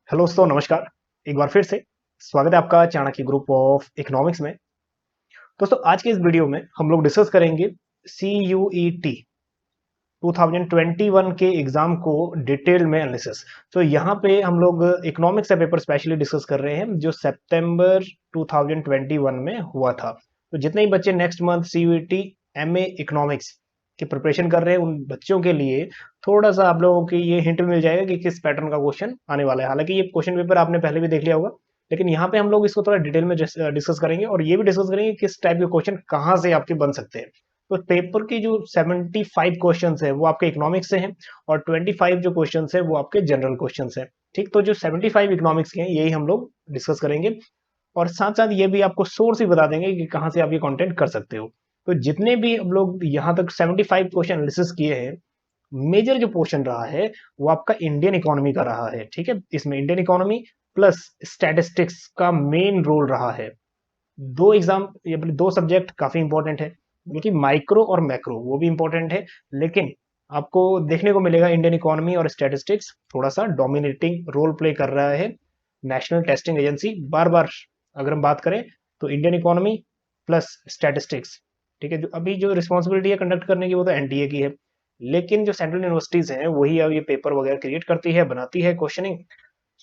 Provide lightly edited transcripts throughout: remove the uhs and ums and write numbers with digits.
Hello दोस्तों, नमस्कार। एक बार फिर से स्वागत है आपका चाणक्य ग्रुप ऑफ इकोनॉमिक्स में। दोस्तों, आज के इस वीडियो में हम लोग डिस्कस करेंगे CUET 2021 के एग्जाम को डिटेल में एनालिसिस। तो यहाँ पे हम लोग इकोनॉमिक्स का पेपर स्पेशली डिस्कस कर रहे हैं जो सितंबर 2021 में हुआ था। तो जितने ही बच्चे next month CUET MA economics की प्रिपरेशन कर रहे हैं उन बच्चों के लिए थोड़ा सा आप लोगों की ये हिंट मिल जाएगा कि किस पैटर्न का क्वेश्चन आने वाला है। हालांकि ये क्वेश्चन पेपर आपने पहले भी देख लिया होगा, लेकिन यहाँ पे हम लोग इसको थोड़ा डिटेल में डिस्कस करेंगे और ये भी डिस्कस करेंगे किस टाइप के क्वेश्चन कहाँ से आपके बन सकते हैं। तो पेपर की जो 75 क्वेश्चंस है वो आपके इकोनॉमिक्स से हैं और 25 जो क्वेश्चंस है वो आपके जनरल क्वेश्चंस हैं। ठीक, तो जो 75 इकोनॉमिक्स के हैं यही हम लोग डिस्कस करेंगे और साथ साथ ये भी आपको सोर्स भी बता देंगे कि कहाँ से आप ये कंटेंट कर सकते हो। तो जितने भी हम लोग यहाँ तक 75 क्वेश्चन एनालिसिस किए हैं, मेजर जो पोर्शन रहा है वो आपका इंडियन इकोनॉमी का रहा है। ठीक है, इसमें इंडियन इकोनॉमी प्लस स्टैटिस्टिक्स का मेन रोल रहा है। दो एग्जाम या फिर दो सब्जेक्ट काफी इंपॉर्टेंट है, बल्कि माइक्रो और मैक्रो वो भी इंपॉर्टेंट है, लेकिन आपको देखने को मिलेगा इंडियन इकोनॉमी और स्टैटिस्टिक्स थोड़ा सा डोमिनेटिंग रोल प्ले कर रहा है। नेशनल टेस्टिंग एजेंसी बार बार अगर हम बात करें तो इंडियन इकोनॉमी प्लस स्टैटिस्टिक्स, ठीक है, जो अभी जो रिस्पॉन्सिबिलिटी है कंडक्ट करने की वो तो एनटीए की है, लेकिन जो सेंट्रल यूनिवर्सिटीज हैं वही अब ये पेपर वगैरह क्रिएट करती है, बनाती है क्वेश्चनिंग।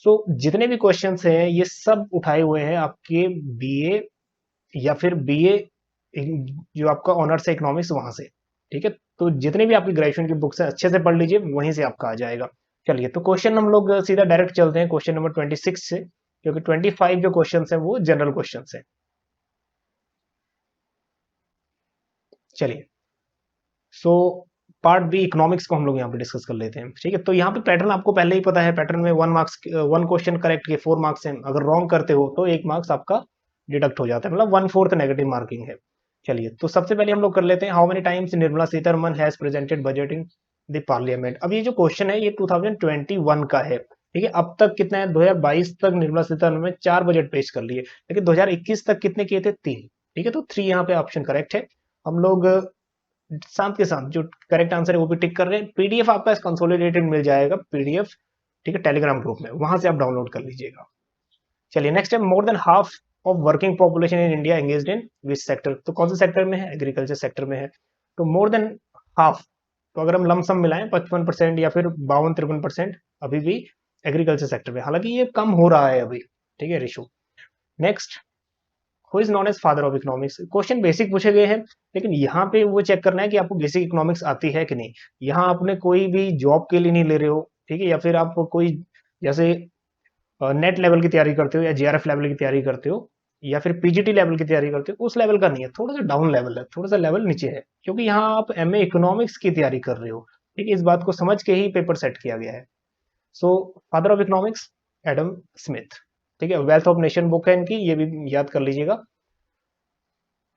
सो जितने भी क्वेश्चंस हैं ये सब उठाए हुए हैं आपके बीए या फिर बीए जो आपका ऑनर्स है इकोनॉमिक्स वहां से। ठीक है, तो जितने भी आपकी ग्रेजुएशन की बुक्स हैं अच्छे से पढ़ लीजिए, वहीं से आपका आ जाएगा। चलिए, तो क्वेश्चन हम लोग सीधा डायरेक्ट चलते हैं क्वेश्चन नंबर 26 से, क्योंकि 25 जो क्वेश्चन है वो जनरल क्वेश्चन है। चलिए, सो पार्ट बी इकोनॉमिक्स को हम लोग यहाँ पे डिस्कस कर लेते हैं। ठीक है, तो यहाँ पे पैटर्न आपको पहले ही पता है। पैटर्न में 1 क्वेश्चन करेक्ट के 4 मार्क्स हैं, अगर रॉन्ग करते हो तो 1 मार्क्स आपका डिडक्ट हो जाता है, मतलब 1/4 नेगेटिव मार्किंग है। चलिए, तो सबसे पहले हम लोग कर लेते हैं how many times Nirmala Sitharaman has presented budget in the parliament. अब ये जो क्वेश्चन है ये 2021 का है। ठीक है, अब तक कितना है, 2022 तक निर्मला सीतारमन ने 4 बजट पेश कर लिए, लेकिन 2021 तक कितने किए थे, 3। ठीक है, तो 3 यहाँ पे ऑप्शन करेक्ट है। हम लोग साथ के साथ जो करेक्ट आंसर है वो भी टिक कर रहे हैं। पीडीएफ आपका कंसोलिडेटेड मिल जाएगा, पीडीएफ, ठीक है, टेलीग्राम ग्रुप में, वहां से आप डाउनलोड कर लीजिएगा। चलिए, नेक्स्ट है more than half of working population in India engaged in which sector. तो कौन से सेक्टर में है, एग्रीकल्चर सेक्टर में है। तो मोर देन हाफ, तो अगर हम लमसम मिलाएं 55% या फिर 52-53% अभी भी एग्रीकल्चर सेक्टर में, हालांकि ये कम हो रहा है अभी। ठीक है, ratio. Next, who is known as father of economics. Question basic पूछे गए हैं, लेकिन यहाँ पे वो चेक करना है कि आपको बेसिक इकोनॉमिक्स आती है कि नहीं। यहाँ आपने कोई भी जॉब के लिए नहीं ले रहे हो, ठीक है, या फिर आप कोई जैसे नेट लेवल की तैयारी करते हो या जेआरएफ लेवल की तैयारी करते हो या फिर पीजीटी लेवल की तैयारी करते हो, उस लेवल का नहीं है, थोड़ा सा डाउन लेवल है, थोड़ा सा लेवल नीचे है, क्योंकि यहाँ आप एमए इकोनॉमिक्स की तैयारी कर रहे हो। ठीक है, इस बात को समझ के ही पेपर सेट किया गया है। So father of economics Adam Smith. ठीक है, वेल्थ ऑफ नेशन बुक है इनकी, ये भी याद कर लीजिएगा।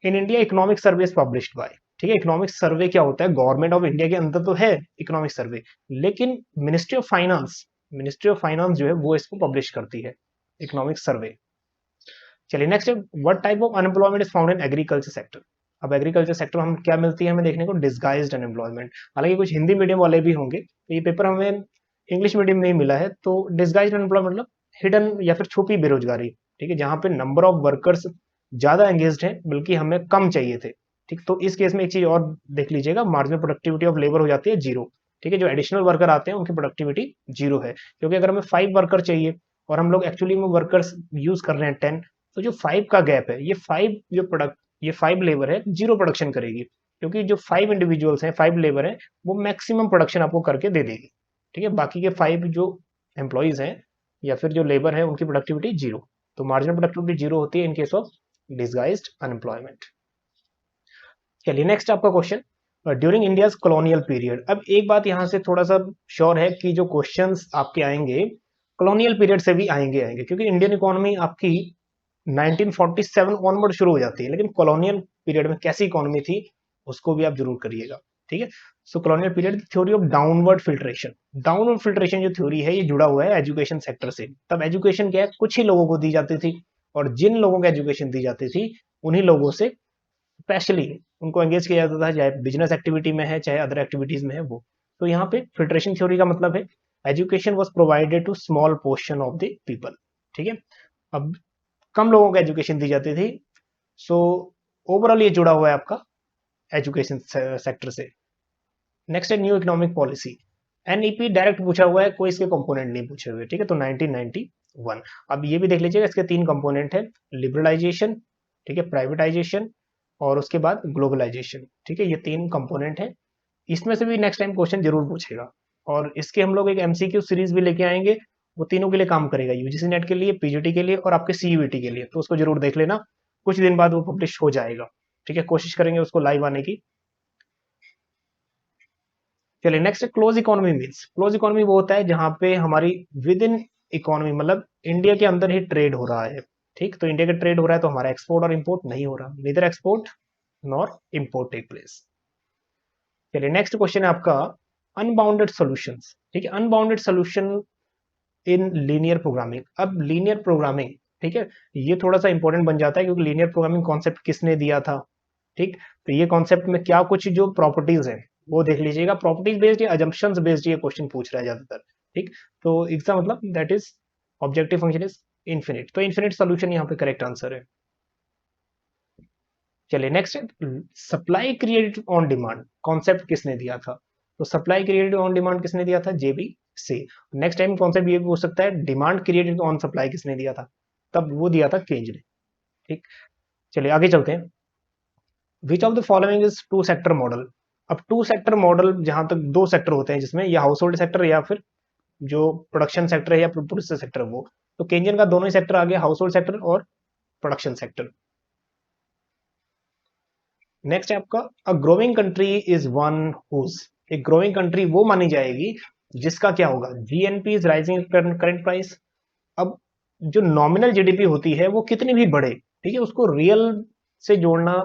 In India economic survey is published by. ठीक है, इकोनॉमिक सर्वे क्या होता है, गवर्नमेंट ऑफ इंडिया के अंदर तो है इकोनॉमिक सर्वे, लेकिन मिनिस्ट्री ऑफ फाइनेंस जो है वो इसको पब्लिश करती है, इकोनॉमिक सर्वे। चलिए, नेक्स्ट है what type of unemployment is found in agriculture sector. अब एग्रीकल्चर सेक्टर हम क्या मिलती है हमें देखने को, डिस्गाइज्ड अनएम्प्लॉयमेंट। हालांकि कुछ हिंदी मीडियम वाले भी होंगे, तो ये पेपर हमें इंग्लिश मीडियम में ही मिला है। तो डिस्गाइज्ड अनएम्प्लॉयमेंट मतलब हिडन या फिर छुपी बेरोजगारी। ठीक है, जहां पे नंबर ऑफ वर्कर्स ज्यादा एंगेज्ड है बल्कि हमें कम चाहिए थे। ठीक, तो इस केस में एक चीज और देख लीजिएगा, मार्जिनल प्रोडक्टिविटी ऑफ लेबर हो जाती है 0। ठीक है, जो एडिशनल वर्कर आते हैं उनकी प्रोडक्टिविटी 0 है, क्योंकि अगर हमें 5 वर्कर चाहिए और हम लोग एक्चुअली में वर्कर्स यूज कर रहे हैं 10, तो जो 5 का गैप है, ये 5 लेबर है 0 प्रोडक्शन करेगी, क्योंकि जो 5 इंडिविजुअल्स हैं, 5 लेबर हैं, वो मैक्सिमम प्रोडक्शन आपको करके दे देगी। ठीक है, बाकी के 5 जो एम्प्लॉयज हैं या फिर जो लेबर है उनकी प्रोडक्टिविटी 0। तो मार्जिनल प्रोडक्टिविटी 0 होती है in case of disguised unemployment. चलिए, नेक्स्ट आपका question during India's colonial period. अब एक बात यहां से थोड़ा सा श्योर है कि जो क्वेश्चंस आपके आएंगे कॉलोनियल पीरियड से भी आएंगे, क्योंकि इंडियन इकोनॉमी आपकी 1947 ऑनवर्ड शुरू हो जाती है, लेकिन कॉलोनियल पीरियड में कैसी इकोनॉमी थी उसको भी आप जरूर करिएगा। ठीक है, so colonial period theory of downward filtration. Downward filtration जो थ्योरी है ये जुड़ा हुआ है एजुकेशन सेक्टर से। तब एजुकेशन क्या है, कुछ ही लोगों को दी जाती थी, और जिन लोगों को एजुकेशन दी जाती थी उन्हीं लोगों से स्पेशली उनको एंगेज किया जाता था, चाहे बिजनेस एक्टिविटी में है चाहे अदर एक्टिविटीज में है वो। तो यहाँ पे फिल्ट्रेशन थ्योरी का मतलब है education was provided to small portion of the people. ठीक है, अब कम लोगों को एजुकेशन दी जाती थी। सो ओवरऑल ये जुड़ा हुआ है आपका एजुकेशन सेक्टर से। नेक्स्ट है new economic policy. NEP direct पूछा हुआ है, कोई इसके कंपोनेंट नहीं पूछे हुए। ठीक है, तो 1991। अब ये भी देख लीजिएगा, इसके 3 कंपोनेंट है, लिबरलाइजेशन, ठीक है, प्राइवेटाइजेशन और उसके बाद ग्लोबलाइजेशन। ठीक है, ये 3 कंपोनेंट है। इसमें से भी नेक्स्ट टाइम क्वेश्चन जरूर पूछेगा, और इसके हम लोग एक एमसीक्यू सीरीज भी लेके आएंगे, वो तीनों के लिए काम करेगा, यूजीसी नेट के लिए, पीजीटी के लिए और आपके सीयूईटी के लिए। तो उसको जरूर देख लेना, कुछ दिन बाद वो पब्लिश हो जाएगा। ठीक है, कोशिश करेंगे उसको लाइव आने की। चलिए नेक्स्ट है close economy means. Close economy वो होता है जहां पे हमारी विद इन इकोनॉमी, मतलब इंडिया के अंदर ही ट्रेड हो रहा है। ठीक, तो इंडिया का ट्रेड हो रहा है तो हमारा एक्सपोर्ट और इंपोर्ट नहीं हो रहा, neither export nor import take place. चलिए नेक्स्ट क्वेश्चन है आपका अनबाउंडेड सॉल्यूशंस। ठीक है, unbounded solution in linear programming. अब लीनियर प्रोग्रामिंग, ठीक है, ये थोड़ा सा इंपॉर्टेंट बन जाता है क्योंकि लीनियर प्रोग्रामिंग कॉन्सेप्ट किसने दिया था। ठीक, तो ये कॉन्सेप्ट में क्या कुछ जो प्रॉपर्टीज है वो देख लीजिएगा। प्रॉपर्टीज बेस्ड या अजम्पशंस बेस्ड ये क्वेश्चन पूछ रहा है ज्यादातर। ठीक, तो इसका मतलब that is objective function is infinite, तो इन्फिनिट सॉल्यूशन यहाँ पे करेक्ट आंसर है। चलिए नेक्स्ट है supply created on demand. Concept किसने दिया था? तो सप्लाई क्रिएटेड ऑन डिमांड किसने दिया था? जेबी सी। नेक्स्ट टाइम कॉन्सेप्ट ये भी हो सकता है डिमांड क्रिएटेड ऑन सप्लाई किसने दिया था? तब वो दिया था केज ने। ठीक, चलिए आगे चलते हैं। Which of the following is two sector model. अब टू सेक्टर मॉडल जहां तक 2 सेक्टर होते हैं जिसमें या हाउस होल्ड सेक्टर या फिर जो प्रोडक्शन सेक्टर है या प्रोड्यूसर सेक्टर, वो तो केंजन का दोनों ही सेक्टर आ गया, हाउस होल्ड सेक्टर और प्रोडक्शन सेक्टर। नेक्स्ट है आपका a growing country is one whose. एक ग्रोइंग कंट्री वो मानी जाएगी जिसका क्या होगा? GNP is rising current price. अब जो नॉमिनल जीडीपी होती है वो कितनी भी बढ़े, ठीक है, उसको रियल से जोड़ना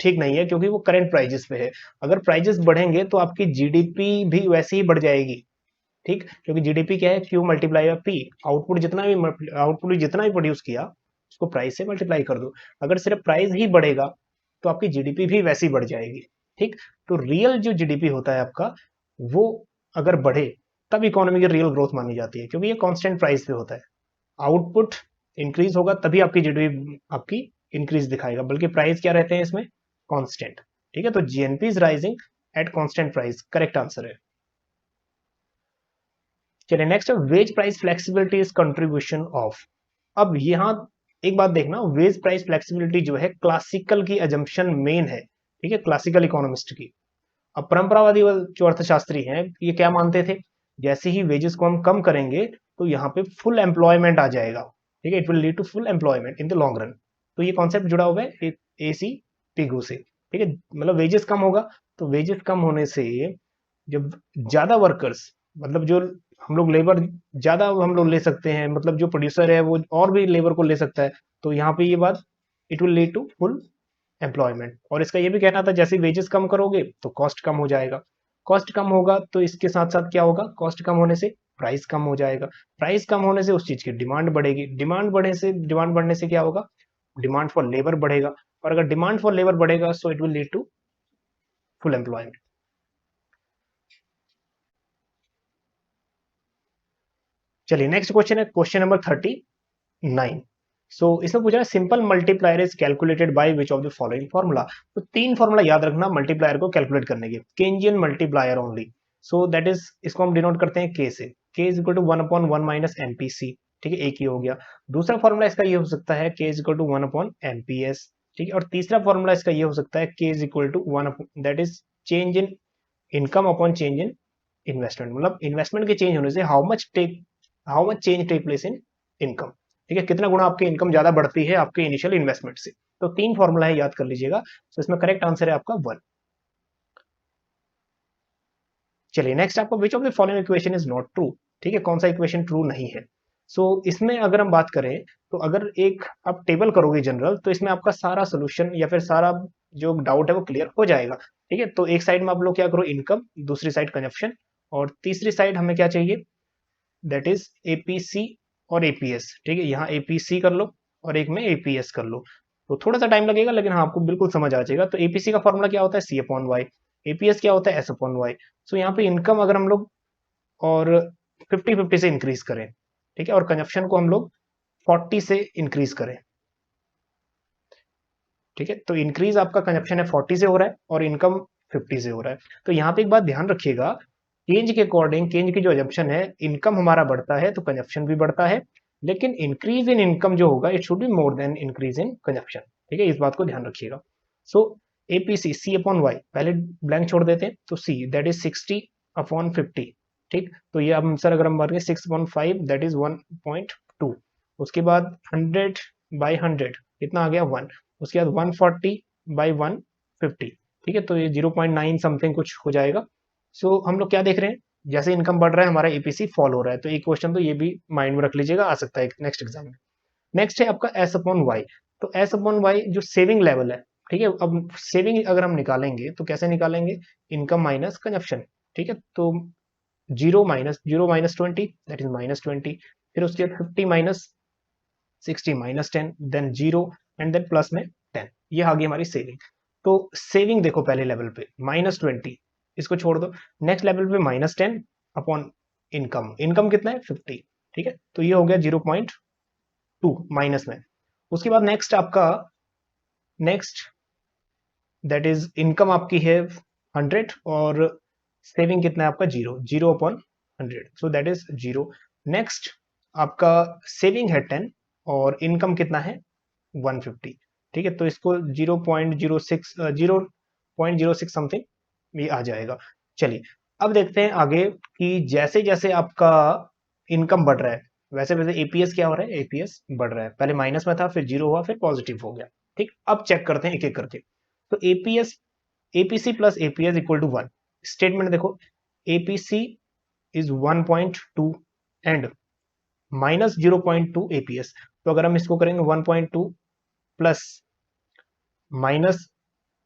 ठीक नहीं है क्योंकि वो करंट प्राइजेस पे है। अगर प्राइजेस बढ़ेंगे तो आपकी जीडीपी भी वैसे ही बढ़ जाएगी। ठीक, क्योंकि जीडीपी क्या है? Q multiply by P. Output जितना भी प्रोड्यूस किया उसको प्राइस से मल्टीप्लाई कर दो। अगर सिर्फ प्राइस ही बढ़ेगा तो आपकी जीडीपी भी वैसी बढ़ जाएगी। ठीक, तो रियल जो जीडीपी होता है आपका, वो अगर बढ़े तब इकोनॉमी की रियल ग्रोथ मानी जाती है क्योंकि ये कांस्टेंट प्राइस पे होता है। आउटपुट इंक्रीज होगा तभी आपकी जीडीपी आपकी इंक्रीज दिखाएगा, बल्कि प्राइस क्या रहते हैं इसमें? कांस्टेंट। ठीक है, तो GNP is rising at constant price, correct answer है। चलिए नेक्स्ट है wage price flexibility is contribution of. अब यहां एक बात देखना, वेज प्राइस फ्लेक्सिबिलिटी जो है क्लासिकल की अजम्पशन मेन है। ठीक है, क्लासिकल इकोनॉमिस्ट की। अब परंपरावादी जो अर्थशास्त्री हैं ये क्या मानते थे? जैसे ही वेजेस को हम कम करेंगे तो यहाँ पे फुल एम्प्लॉयमेंट आ जाएगा। ठीक है, it will lead to full employment in the long run. तो ये कॉन्सेप्ट जुड़ा हुआ है एसी पिगू से। ठीक है, मतलब वेजेस कम होगा तो वेजेस कम होने से जब ज्यादा वर्कर्स, मतलब जो हम लोग लेबर ज्यादा हम लोग ले सकते हैं, मतलब जो प्रोड्यूसर है वो और भी लेबर को ले सकता है, तो यहाँ पे ये बात it will lead to full employment. और इसका ये भी कहना था जैसे वेजेस कम करोगे तो कॉस्ट कम हो जाएगा, कॉस्ट कम होगा तो इसके साथ साथ क्या होगा? कॉस्ट कम होने से प्राइस कम हो जाएगा, प्राइस कम होने से उस चीज की डिमांड बढ़ेगी, डिमांड बढ़ने से क्या होगा? डिमांड फॉर लेबर बढ़ेगा, और अगर डिमांड फॉर लेबर बढ़ेगा so it will lead to full employment. चलिए नेक्स्ट क्वेश्चन है क्वेश्चन नंबर 39। सो इसमें पूछा है simple multiplier is calculated by which of the following formula. तो 3 फॉर्मूला याद रखना मल्टीप्लायर को कैलकुलेट करने के, Keynesian multiplier only. So that is, इसको हम डिनोट करते हैं के से, K is equal to 1/1 minus MPC. ठीक है, एक ही हो गया। दूसरा फॉर्मूला इसका ये हो सकता है के इज इक्वल टू 1/एमपीएस। ठीक है, और तीसरा फॉर्मूला इसका ये हो सकता है K is equal to 1, that is change in income upon change in investment. मतलब इन्वेस्टमेंट के चेंज होने से how much change take place in income. ठीक है, कितना गुना आपकी इनकम ज्यादा बढ़ती है आपके इनिशियल इन्वेस्टमेंट से। तो 3 फॉर्मूला है, याद कर लीजिएगा। तो इसमें करेक्ट आंसर है आपका 1। चलिए नेक्स्ट आपको विच of the following equation is not true. ठीक है, कौन सा इक्वेशन ट्रू नहीं है? सो इसमें अगर हम बात करें तो अगर एक आप टेबल करोगे जनरल, तो इसमें आपका सारा सोल्यूशन या फिर सारा जो डाउट है वो क्लियर हो जाएगा। ठीक है, तो एक साइड में आप लोग क्या करो, इनकम, दूसरी साइड कंजप्शन, और तीसरी साइड हमें क्या चाहिए? दैट इज एपीसी और एपीएस। ठीक है, यहाँ एपीसी कर लो और एक में एपीएस कर लो। तो थोड़ा सा टाइम लगेगा लेकिन हाँ आपको बिल्कुल समझ आ जाएगा। तो एपीसी का फॉर्मूला क्या होता है? सी अपॉन वाई। एपीएस क्या होता है? S upon Y. सो यहाँ पे इनकम अगर हम लोग और 50-50 से इंक्रीज करें, ठीक है, और कंजप्शन को हम लोग 40 से इंक्रीज करें, ठीक है। तो इंक्रीज आपका कंजप्शन है 40 से हो रहा है और इनकम 50 से हो रहा है। तो यहाँ पे एक बात ध्यान रखिएगा, चेंज के अकॉर्डिंग, चेंज की जो एजम्पशन है, इनकम हमारा बढ़ता है तो कंजप्शन भी बढ़ता है, लेकिन इंक्रीज इन इनकम जो होगा it should be more than increase in consumption, ठीक है, इस बात को ध्यान रखिएगा। सो एपीसी सी अपॉन वाई, पहले ब्लैंक छोड़ देते हैं, तो सी दैट इज 60/50, ठीक। तो ये अब सर अगर हम मारेंगे 6/5 दैट इज 1.2, उसके बाद 100/100 कितना आ गया 1, उसके बाद 140/150, ठीक है, तो ये 0.9 समथिंग कुछ हो जाएगा। सो हम लोग क्या देख रहे हैं, जैसे इनकम बढ़ रहा है हमारा एपीसी फॉल हो रहा है, तो एक क्वेश्चन तो ये भी माइंड में रख लीजिएगा, आ सकता है नेक्स्ट एग्जाम में। नेक्स्ट है आपका एस अपॉन वाई, तो एस अपॉन वाई जो सेविंग लेवल है, ठीक है, अब सेविंग अगर हम निकालेंगे तो कैसे निकालेंगे, इनकम माइनस कंजप्शन, ठीक है, तो 0 - 20 दैट इज -20, फिर उसके बाद 50 minus 60 -10 then 0 and then plus में 10, ये आ गई हमारी सेविंग। तो सेविंग देखो पहले लेवल पे -20, इसको छोड़ दो, नेक्स्ट लेवल पे -10 अपॉन इनकम, इनकम कितना है 50, ठीक है, तो ये हो गया 0.2 माइनस में। उसके बाद नेक्स्ट आपका, नेक्स्ट दैट इज इनकम आपकी है 100 और सेविंग कितना है आपका 0/100, सो दैट इज 0। नेक्स्ट आपका सेविंग है 10 और इनकम कितना है 150, ठीक है, तो इसको 0.06 समथिंग ये आ जाएगा। चलिए अब देखते हैं आगे कि जैसे जैसे आपका इनकम बढ़ रहा है वैसे वैसे एपीएस क्या हो रहा है, एपीएस बढ़ रहा है, पहले माइनस में था, फिर 0 हुआ, फिर पॉजिटिव हो गया, ठीक। अब चेक करते हैं एक एक करके। तो APS, APC plus APS equal to 1, statement देखो, APC is 1.2 and minus 0.2 APS, तो अगर हम इसको करेंगे 1.2 प्लस माइनस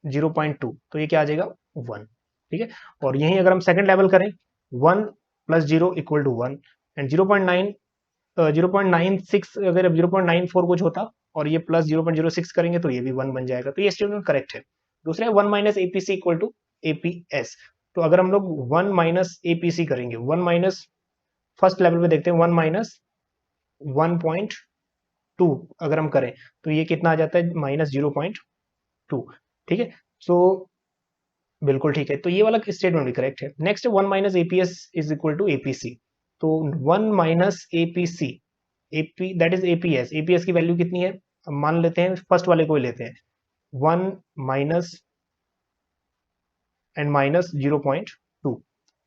0.2, तो ये क्या आ जाएगा 1, ठीक है। और यही अगर हम सेकंड लेवल करें 1 प्लस 0 इक्वल टू 1 एंड 0.96 अगर 0.94 कुछ होता और ये प्लस 0.06 करेंगे तो ये भी 1 बन जाएगा, तो ये स्टेटमेंट करेक्ट है। दूसरा है 1 minus APC equal to APS, तो अगर हम लोग 1 माइनस एपीसी करेंगे, 1 माइनस फर्स्ट लेवल पे देखते हैं 1 माइनस 1.2 अगर हम करें तो ये कितना आ जाता है -0.2, ठीक है। सो बिल्कुल ठीक है, तो ये वाला स्टेटमेंट भी करेक्ट है। Next 1 minus APS is equal to APC, तो 1 minus APC, AP that is APS, APS की वैल्यू कितनी है, मान लेते हैं फर्स्ट वाले को ही लेते हैं, 1 माइनस एंड माइनस 0.2,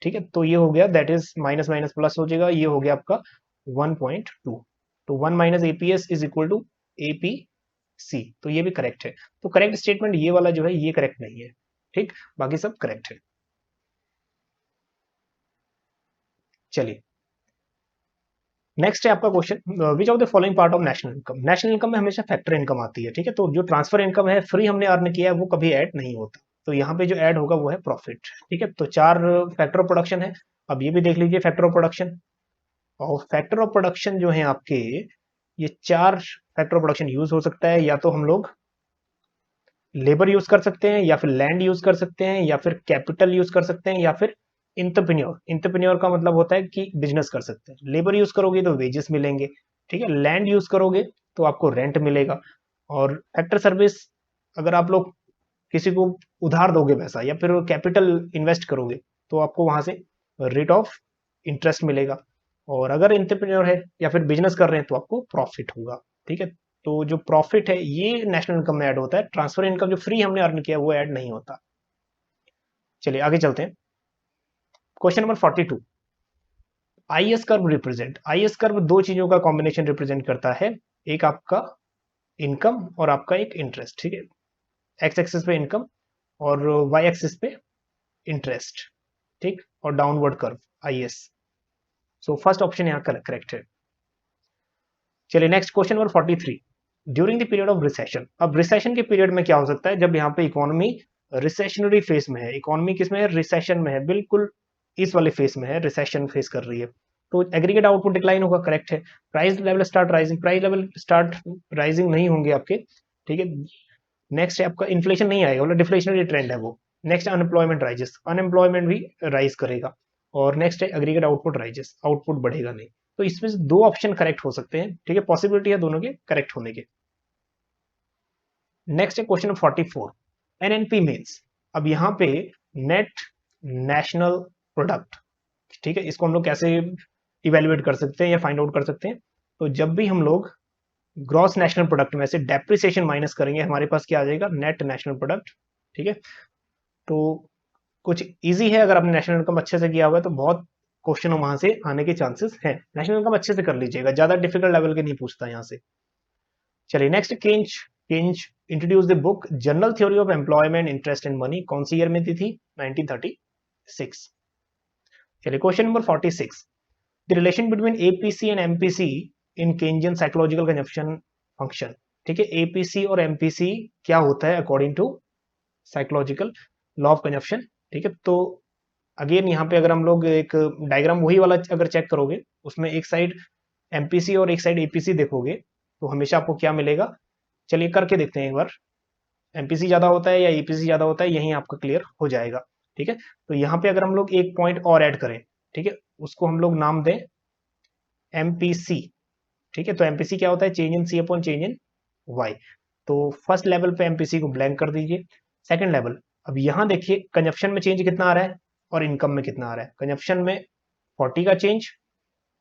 ठीक है, तो ये हो गया that is minus minus plus हो जाएगा, ये हो गया आपका 1.2, तो 1 minus APS is equal to APC, तो ये भी करेक्ट है। तो करेक्ट स्टेटमेंट ये वाला जो है ये करेक्ट नहीं है, ठीक, बाकी सब करेक्ट है। चलिए नेक्स्ट है आपका question, which of the following part of national income, national income में हमेशा फैक्टर इनकम आती है, ठीक है, तो जो ट्रांसफर इनकम है फ्री हमने अर्न किया है वो कभी ऐड नहीं होता, तो यहाँ पे जो ऐड होगा वो है प्रॉफिट, ठीक है। तो 4 फैक्टर ऑफ प्रोडक्शन है, अब ये भी देख लीजिए फैक्टर ऑफ प्रोडक्शन, और फैक्टर ऑफ प्रोडक्शन जो है आपके, ये 4 फैक्टर ऑफ प्रोडक्शन यूज हो सकता है, या तो हम लोग लेबर यूज कर सकते हैं, या फिर लैंड यूज कर सकते हैं, या फिर कैपिटल यूज कर सकते हैं, या फिर इंटरप्रेन्योर, इंटरप्रेन्योर का मतलब होता है कि बिजनेस कर सकते हैं। लेबर यूज करोगे तो वेजेस मिलेंगे, ठीक है, लैंड यूज करोगे तो आपको रेंट मिलेगा, और फैक्टर सर्विस अगर आप लोग किसी को उधार दोगे पैसा या फिर कैपिटल इन्वेस्ट करोगे तो आपको वहां से रेट ऑफ इंटरेस्ट मिलेगा, और अगर इंटरप्रेन्योर है या फिर बिजनेस कर रहे हैं तो आपको प्रॉफिट होगा, ठीक है। तो जो प्रॉफिट है ये नेशनल इनकम में ऐड होता है, ट्रांसफर इनकम जो फ्री हमने अर्न किया वो ऐड नहीं होता। चलिए आगे चलते हैं, question number 42, IS curve represent, IS curve दो चीजों का कॉम्बिनेशन रिप्रेजेंट करता है, एक आपका इनकम और आपका एक इंटरेस्ट, ठीक है, एक्स एक्सिस पे इनकम और वाई एक्सिस पे इंटरेस्ट, ठीक, और downward curve IS, so first option यहाँ करेक्ट है। चलिए next question number 43, during the period of recession, अब रिसेशन के पीरियड में क्या हो सकता है, जब यहाँ पे इकोनॉमी रिसेशनरी फेस में है, इकोनॉमी किसमें है, रिसेशन में है, बिल्कुल इस वाले फेस में है, रिसेशन फेस कर रही है, तो एग्रीगेट आउटपुट डिक्लाइन होगा, करेक्ट है। Price level start rising, price level start rising नहीं होंगे आपके, ठीक है। नेक्स्ट है आपका इन्फ्लेशन नहीं आएगा, मतलब डिफ्लेशनरी ट्रेंड है वो। नेक्स्ट अनएम्प्लॉयमेंट राइजेस, अनएम्प्लॉयमेंट भी राइज करेगा। और नेक्स्ट है एग्रीगेट आउटपुट राइजेस, आउटपुट बढ़ेगा नहीं। तो इसमें से दो ऑप्शन करेक्ट हो सकते हैं, ठीक है, पॉसिबिलिटी है दोनों के करेक्ट होने के। नेक्स्ट है क्वेश्चन 44, एनएनपी मीन्स। अब यहाँ पे नेट नेशनल प्रोडक्ट, ठीक है, इसको हम लोग कैसे इवेल्युएट कर सकते हैं या फाइंड आउट कर सकते हैं? तो जब भी हम लोग ग्रॉस नेशनल प्रोडक्ट में से डेप्रिसिएशन माइनस करेंगे, हमारे पास क्या आ जाएगा? नेट नेशनल प्रोडक्ट, ठीक है। तो कुछ इजी है, अगर आपने नेशनल इनकम अच्छे से किया हुआ है तो बहुत क्वेश्चन वहां से आने के चांसेस हैं। नेशनल इनकम अच्छे से कर लीजिएगा, ज्यादा डिफिकल्ट लेवल के नहीं पूछता यहाँ से। चलिए next, Keynes introduce the book general theory of employment interest and money, कौन सी ईयर में दी थी? 1936। चलिए question number 46, the relation between APC and MPC in Keynesian psychological consumption function, ठीक है। एपीसी और एमपीसी क्या होता है according to psychological law of consumption, ठीक है। तो अगेन यहाँ पे अगर हम लोग एक डायग्राम वही वाला अगर चेक करोगे, उसमें एक साइड एमपीसी और एक साइड एपीसी देखोगे, तो हमेशा आपको क्या मिलेगा? चलिए करके देखते हैं एक बार, एमपीसी ज्यादा होता है या एपीसी ज्यादा होता है, यही आपका क्लियर हो जाएगा, ठीक है। तो यहाँ पे अगर हम लोग एक पॉइंट और ऐड करें, ठीक है, उसको हम लोग नाम दें एमपीसी, ठीक है। तो एमपीसी क्या होता है? Change in C upon change in Y. तो फर्स्ट लेवल पे एमपीसी को ब्लैंक कर दीजिए। सेकंड लेवल, अब यहां देखिए कंजप्शन में चेंज कितना आ रहा है और इनकम में कितना आ रहा है। कंजप्शन में 40 का चेंज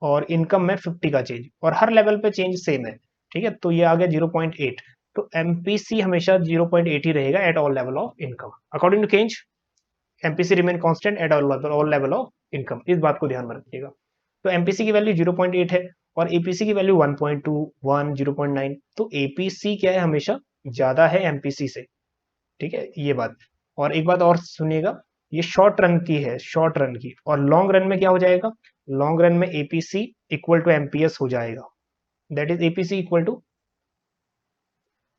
और इनकम में 50 का चेंज, और हर लेवल पे चेंज सेम है, ठीक है। तो ये आ गया 0.8। तो एमपीसी हमेशा 0.8 ही रहेगा at all level of income. According to Keynes, MPC remain constant at all level of income, इस बात को ध्यान में रखिएगा। तो एमपीसी की वैल्यू 0.8 है और एपीसी की वैल्यू 1.2, 1, 0.9। तो एपीसी क्या है? हमेशा ज्यादा है एमपीसी से, ठीक है, ये बात। और एक बात और सुनिएगा, ये शॉर्ट रन की है, शॉर्ट रन की, और लॉन्ग रन में क्या हो जाएगा? लॉन्ग रन में एपीसी इक्वल टू एमपीएस हो जाएगा। That is APC equal to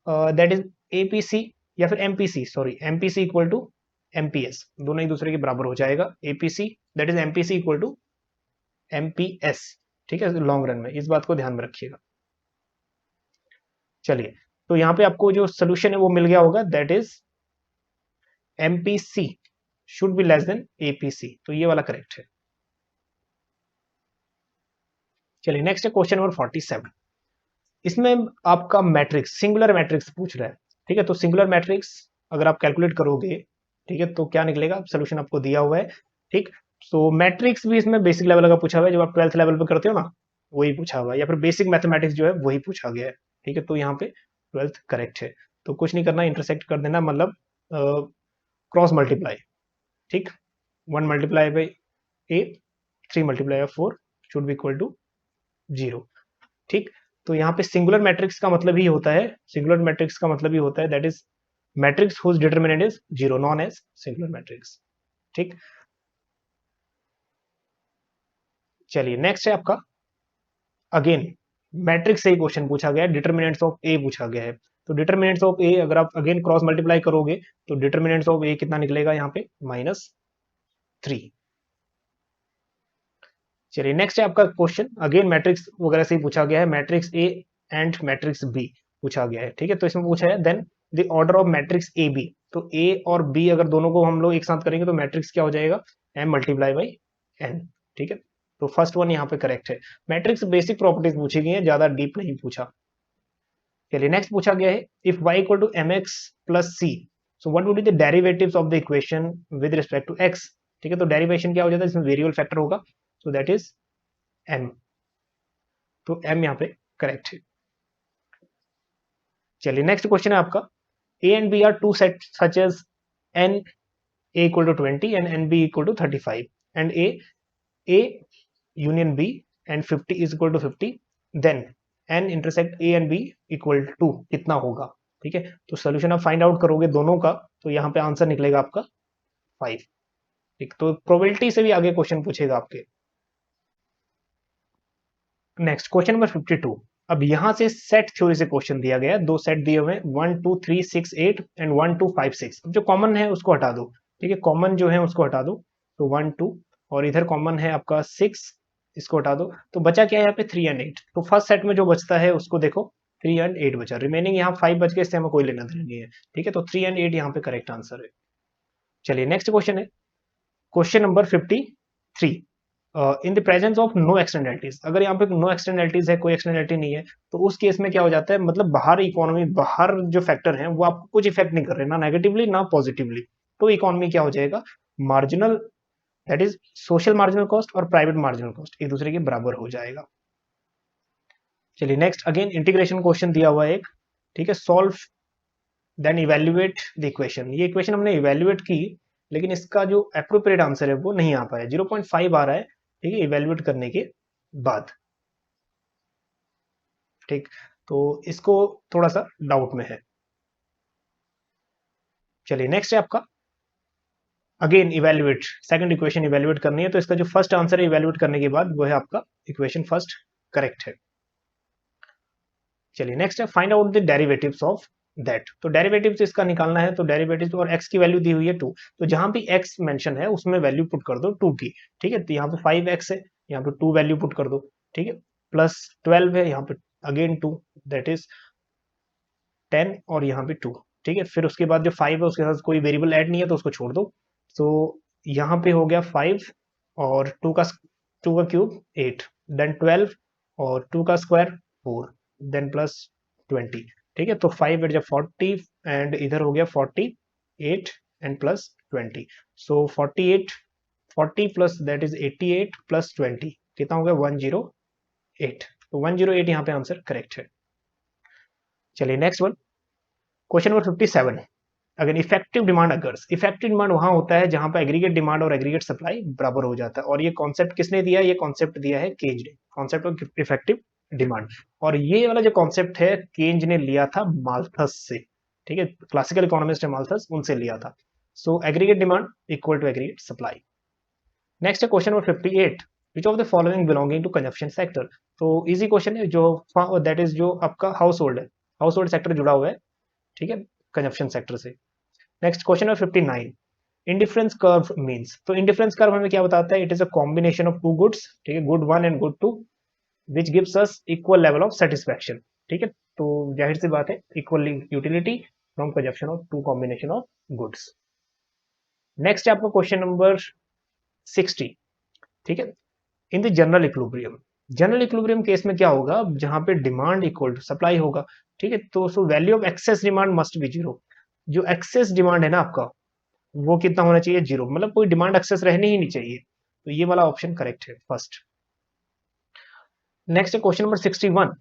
that is APC या फिर MPC, sorry, MPC equal to MPS, दोनों एक दूसरे के बराबर हो जाएगा। APC that is MPC equal to MPS, ठीक है, लॉन्ग रन में, इस बात को ध्यान में रखिएगा। चलिए, तो यहाँ पे आपको जो सोल्यूशन है वो मिल गया होगा, that is MPC should be less than APC, तो ये वाला करेक्ट है। चलिए नेक्स्ट है क्वेश्चन नंबर 47, इसमें आपका मैट्रिक्स, सिंगुलर मैट्रिक्स पूछ रहा है, ठीक है। तो सिंगुलर मैट्रिक्स अगर आप कैलकुलेट करोगे, ठीक है, तो क्या निकलेगा? सोल्यूशन आपको दिया हुआ है, ठीक। तो मैट्रिक्स भी इसमें बेसिक लेवल का पूछा हुआ है, जब आप 12th लेवल पे करते हो ना, वही पूछा हुआ है, या फिर बेसिक मैथमेटिक्स जो है वही पूछा गया है, ठीक है। तो यहाँ पे 12th करेक्ट है। तो कुछ नहीं करना, इंटरसेक्ट कर देना, मतलब क्रॉस मल्टीप्लाई, ठीक। 1 multiply by a, 3 multiply by 4 should be equal to 0, ठीक। तो यहाँ पे सिंगुलर मैट्रिक्स का मतलब ही होता है, सिंगुलर मैट्रिक्स का मतलब ही होता है that is matrix whose determinant is 0, known as singular matrix, ठीक। चलिए नेक्स्ट है आपका, अगेन मैट्रिक्स से ही क्वेश्चन पूछा गया है, डिटरमिनेंट्स ऑफ ए पूछा गया है। तो डिटरमिनेंट्स ऑफ ए अगर आप अगेन क्रॉस मल्टीप्लाई करोगे, तो डिटरमिनेंट्स ऑफ ए कितना निकलेगा यहाँ पे? -3। चलिए नेक्स्ट है आपका क्वेश्चन, अगेन मैट्रिक्स वगैरह से ही पूछा गया है, matrix A and matrix B पूछा गया है, ठीक है। तो इसमें पूछा है then the order of matrix A B. तो ए और बी अगर दोनों को हम लोग एक साथ करेंगे तो मैट्रिक्स क्या हो जाएगा? m मल्टीप्लाई बाई n, ठीक है। तो फर्स्ट वन यहाँ पे करेक्ट है। मैट्रिक्स बेसिक प्रॉपर्टीज पूछी गई है, ज्यादा डीप नहीं पूछा। चलिए नेक्स्ट पूछा गया है, if y equal to m x plus c, so what would be the derivatives of the equation with respect to x, ठीक है। तो डेरिवेशन क्या हो जाता है? इसमें वेरिएबल फैक्टर होगा, सो दैट इज m। तो m यहाँ पे करेक्ट है। चलिए नेक्स्ट क्वेश्चन है आपका, a and b are two set such as n a equal to 20 and n b equal to 35 and a union b and 50 is equal to 50, then n intersect a and b equal to कितना होगा, ठीक है। तो solution आप find out करोगे दोनों का, तो यहाँ पे आंसर निकलेगा आपका 5, ठीक। तो प्रोबेबिलिटी से भी आगे क्वेश्चन पूछेगा आपके। नेक्स्ट क्वेश्चन नंबर 52, अब यहां से सेट थ्योरी से क्वेश्चन दिया गया है, दो सेट दिए हुए हैं 1 2 3 6 8 एंड 1 2 5 6। अब जो कॉमन है उसको हटा दो, ठीक है, कॉमन जो है उसको हटा दो। तो 1 2 और इधर कॉमन है आपका 6, इसको हटा दो, तो बचा क्या है यहाँ पे? 3 एंड 8। तो फर्स्ट सेट में जो बचता है उसको देखो, 3 एंड 8 बचा, रिमेनिंग यहाँ 5 बच गए, इससे हमें कोई लेना देना नहीं है, ठीक है। तो 3 एंड 8 यहाँ पे करेक्ट आंसर है। चलिए नेक्स्ट क्वेश्चन है question number 53, 3 in the presence of no externalities, अगर यहाँ पे नो एक्सटर्नलिटीज है, कोई एक्सटर्नलिटी नहीं है, तो उस केस में क्या हो जाता है, मतलब बाहर इकोनॉमी, बाहर जो फैक्टर हैं वो आपको कुछ इफेक्ट नहीं कर रहे, ना नेगेटिवली ना पॉजिटिवली, तो इकोनॉमी क्या हो जाएगा, marginal, that is social marginal cost और प्राइवेट मार्जिनल कॉस्ट एक दूसरे के बराबर हो जाएगा। चलिए नेक्स्ट, अगेन इंटीग्रेशन क्वेश्चन दिया हुआ है एक, ठीक है, solve then evaluate the equation. ये इक्वेशन हमने इवेल्युएट की, लेकिन इसका जो अप्रोप्रिएट आंसर है वो नहीं आ पाया, 0.5 आ रहा है, ठीक है, इवेल्युएट करने के बाद, ठीक, तो इसको थोड़ा सा डाउट में है। चलिए नेक्स्ट है आपका, again evaluate, second equation evaluate करनी है, तो इसका जो फर्स्ट आंसर है इवेल्युएट करने के बाद वो है आपका इक्वेशन फर्स्ट करेक्ट है। चलिए नेक्स्ट है, find out the derivatives of that, तो डेरिवेटिव्स इसका निकालना है, तो डेरिवेटिव्स, और x की वैल्यू दी हुई है 2, तो जहां भी x मेंशन है उसमें वैल्यू पुट कर दो 2 की, ठीक है, तो यहाँ पे 5x है, यहाँ पे 2 वैल्यू पुट कर दो, ठीक है, प्लस 12 है, यहाँ पे अगेन 2, दैट इज 10, और यहाँ पे 2, ठीक है, फिर उसके बाद जो 5 है उसके साथ कोई वेरिएबल ऐड नहीं है तो उसको छोड़ दो, तो यहाँ पे हो गया 5 और 2 का क्यूब 8, देन 12 और 2 का स्क्वायर 4, देन प्लस 20, ठीक है, तो 5 एट जब 40 एंड इधर हो गया 48 and plus 20, so 48 40 plus that is 88 plus 20 कितना हो गया 108, तो 108 यहाँ पे आंसर करेक्ट है। चलिए नेक्स्ट वन, क्वेश्चन नंबर 57, अगर effective demand occurs, effective demand वहां होता है जहां पर एग्रीगेट डिमांड और एग्रीगेट सप्लाई बराबर हो जाता है, और ये कॉन्सेप्ट किसने दिया है, ये कॉन्सेप्ट दिया है केज ने, कॉन्सेप्ट ऑफ इफेक्टिव डिमांड, और ये वाला जो कॉन्सेप्ट है केज ने लिया था माल्थस से, ठीक है, क्लासिकल इकोनॉमिस्ट है माल्थस, उनसे लिया था, so aggregate demand equal to aggregate supply. Next है question number 58, which of the following belonging to consumption sector, तो इजी क्वेश्चन है, जो दैट इज जो आपका हाउस होल्ड है, हाउस होल्ड सेक्टर जुड़ा हुआ है, ठीक है, कंजप्शन सेक्टर से। Next question number 59, indifference curve means, तो इंडिफरेंस कर्व हमें क्या बताता है, it is a combination of two goods, ठीक है, good 1 and good 2 which gives us equal level of satisfaction, ठीक है, तो जाहिर सी बात है equal utility from consumption of two combination of goods. Next है आपका क्वेश्चन नंबर 60, ठीक है, in the general equilibrium, general equilibrium case में क्या होगा, जहां पे डिमांड इक्वल टू सप्लाई होगा, ठीक है, तो so value of excess demand must be zero, जो एक्सेस डिमांड है ना आपका वो कितना होना चाहिए, जीरो, मतलब कोई डिमांड एक्सेस रहनी ही नहीं चाहिए, तो ये वाला ऑप्शन करेक्ट है फर्स्ट। नेक्स्ट है question number 61,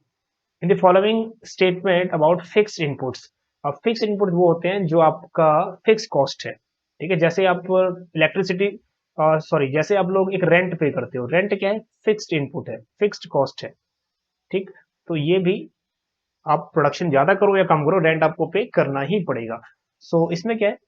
in the following statement about fixed inputs, अब फिक्स्ड इनपुट वो होते हैं जो आपका फिक्स कॉस्ट है, ठीक है, जैसे आप इलेक्ट्रिसिटी, सॉरी, जैसे आप लोग एक रेंट पे करते हो, रेंट क्या है, फिक्स्ड इनपुट है, फिक्स्ड कॉस्ट है, ठीक, तो ये भी आप प्रोडक्शन ज्यादा करो या कम करो रेंट आपको पे करना ही पड़ेगा, सो इसमें क्या है,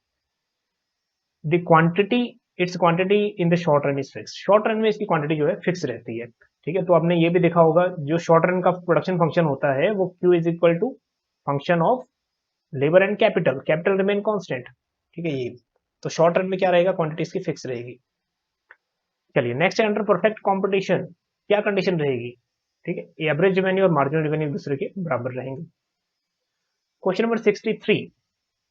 the quantity, it's quantity in the short run is fix, short run में इसकी क्वांटिटी जो है फिक्स रहती है, ठीक है, तो आपने ये भी देखा होगा जो शॉर्ट रन का प्रोडक्शन फंक्शन होता है वो Q is equal to function of labour and capital, capital remain constant, ठीक है, ये तो शॉर्ट रन में क्या रहेगा, क्वांटिटी इसकी फिक्स रहेगी। चलिए नेक्स्ट, अंडर परफेक्ट कंपटीशन क्या कंडीशन रहेगी, ठीक है, एवरेज रेवेन्यू और मार्जिनल रेवेन्यू एक दूसरे के बराबर रहेंगे। Question number 63,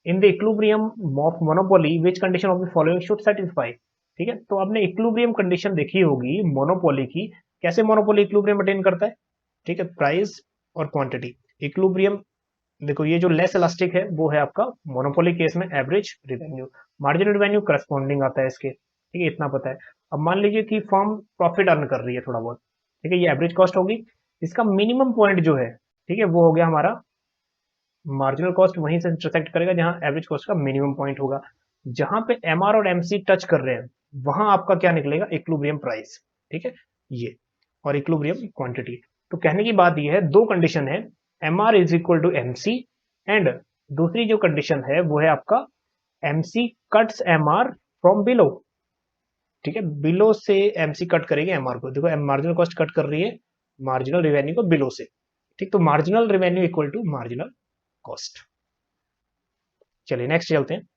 in the equilibrium of monopoly which condition of the following should satisfy, ठीक है, तो आपने इक्विलिब्रियम कंडीशन देखी होगी मोनोपोली की, कैसे मोनोपोली इक्विलिब्रियम अटेन करता है, ठीक है, प्राइस और क्वांटिटी, इक्विलिब्रियम देखो ये जो लेस इलास्टिक है वो है आपका मोनोपोली केस में average revenue, marginal revenue corresponding आता है इसके, ठीक है, इतना पता है। अब मान लीजिए कि फर्म प्रॉफिट अर्न कर रही है थोड़ा बहुत, ठीक है, ये एवरेज कॉस्ट होगी, इसका मिनिमम पॉइंट जो है, ठीक है, वो हो गया हमारा मार्जिनल कॉस्ट, वहीं से इंटरसेक्ट करेगा जहां एवरेज कॉस्ट का मिनिमम पॉइंट होगा, जहां पे एमआर और एमसी टच कर रहे हैं वहां आपका क्या निकलेगा, इक्विलिब्रियम प्राइस, ठीक है, ये और इक्विलिब्रियम क्वांटिटी, तो कहने की बात ये है दो कंडीशन है, MR is equal to MC, and दूसरी जो कंडीशन है वो है आपका MC cuts MR from below, ठीक है, बिलो से एमसी कट करेंगे एमआर को, देखो मार्जिनल कॉस्ट कट कर रही है मार्जिनल रेवेन्यू को बिलो से, ठीक, तो marginal revenue equal to marginal cost. चलिए नेक्स्ट चलते हैं,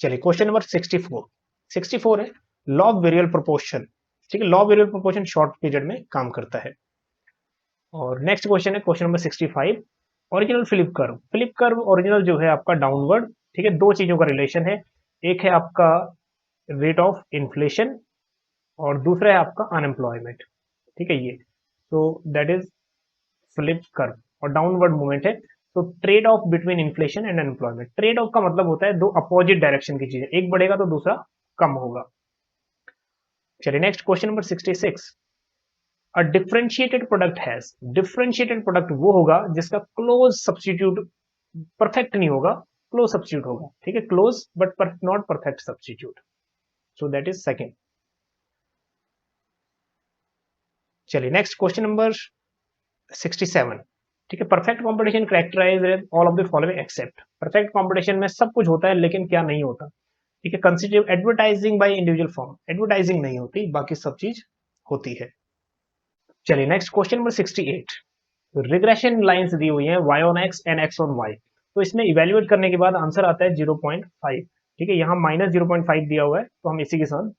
चलिए क्वेश्चन नंबर 64, 64 है लॉ ऑफ वेरिएबल प्रोपोर्शन, ठीक है, law of variable proportion short period में काम करता है। और नेक्स्ट क्वेश्चन है question number 65, original flip curve original जो है आपका डाउनवर्ड, ठीक है, दो चीजों का रिलेशन है, एक है आपका रेट ऑफ इन्फ्लेशन और दूसरा है आपका अनएम्प्लॉयमेंट, ठीक है, ये तो दैट इज फ्लिप कर्व और डाउनवर्ड मूवमेंट है। तो trade off between inflation and unemployment, trade off का मतलब होता है दो अपोजिट डायरेक्शन की चीजें, एक बढ़ेगा तो दूसरा कम होगा। चलिए next question number 66। A differentiated product has, differentiated product वो होगा जिसका क्लोज सब्स्टिट्यूट, परफेक्ट नहीं होगा, क्लोज सब्स्टिट्यूट होगा, ठीक है, close but not perfect substitute, so that is second. चलिए नेक्स्ट क्वेश्चन नंबर 67, ठीक है, perfect competition characterize all of the following except, perfect competition में सब कुछ होता है लेकिन क्या नहीं होता, ठीक है, consider advertising by individual firm, advertising नहीं होती, बाकी सब चीज होती है। चलिए next question number 68, regression lines दी हुई हैं y on x and x on y, तो इसमें इवेल्युएट करने के बाद आंसर आता है 0.5, ठीक है, यहाँ माइनस 0.5 दिया हुआ है तो हम इसी के साथ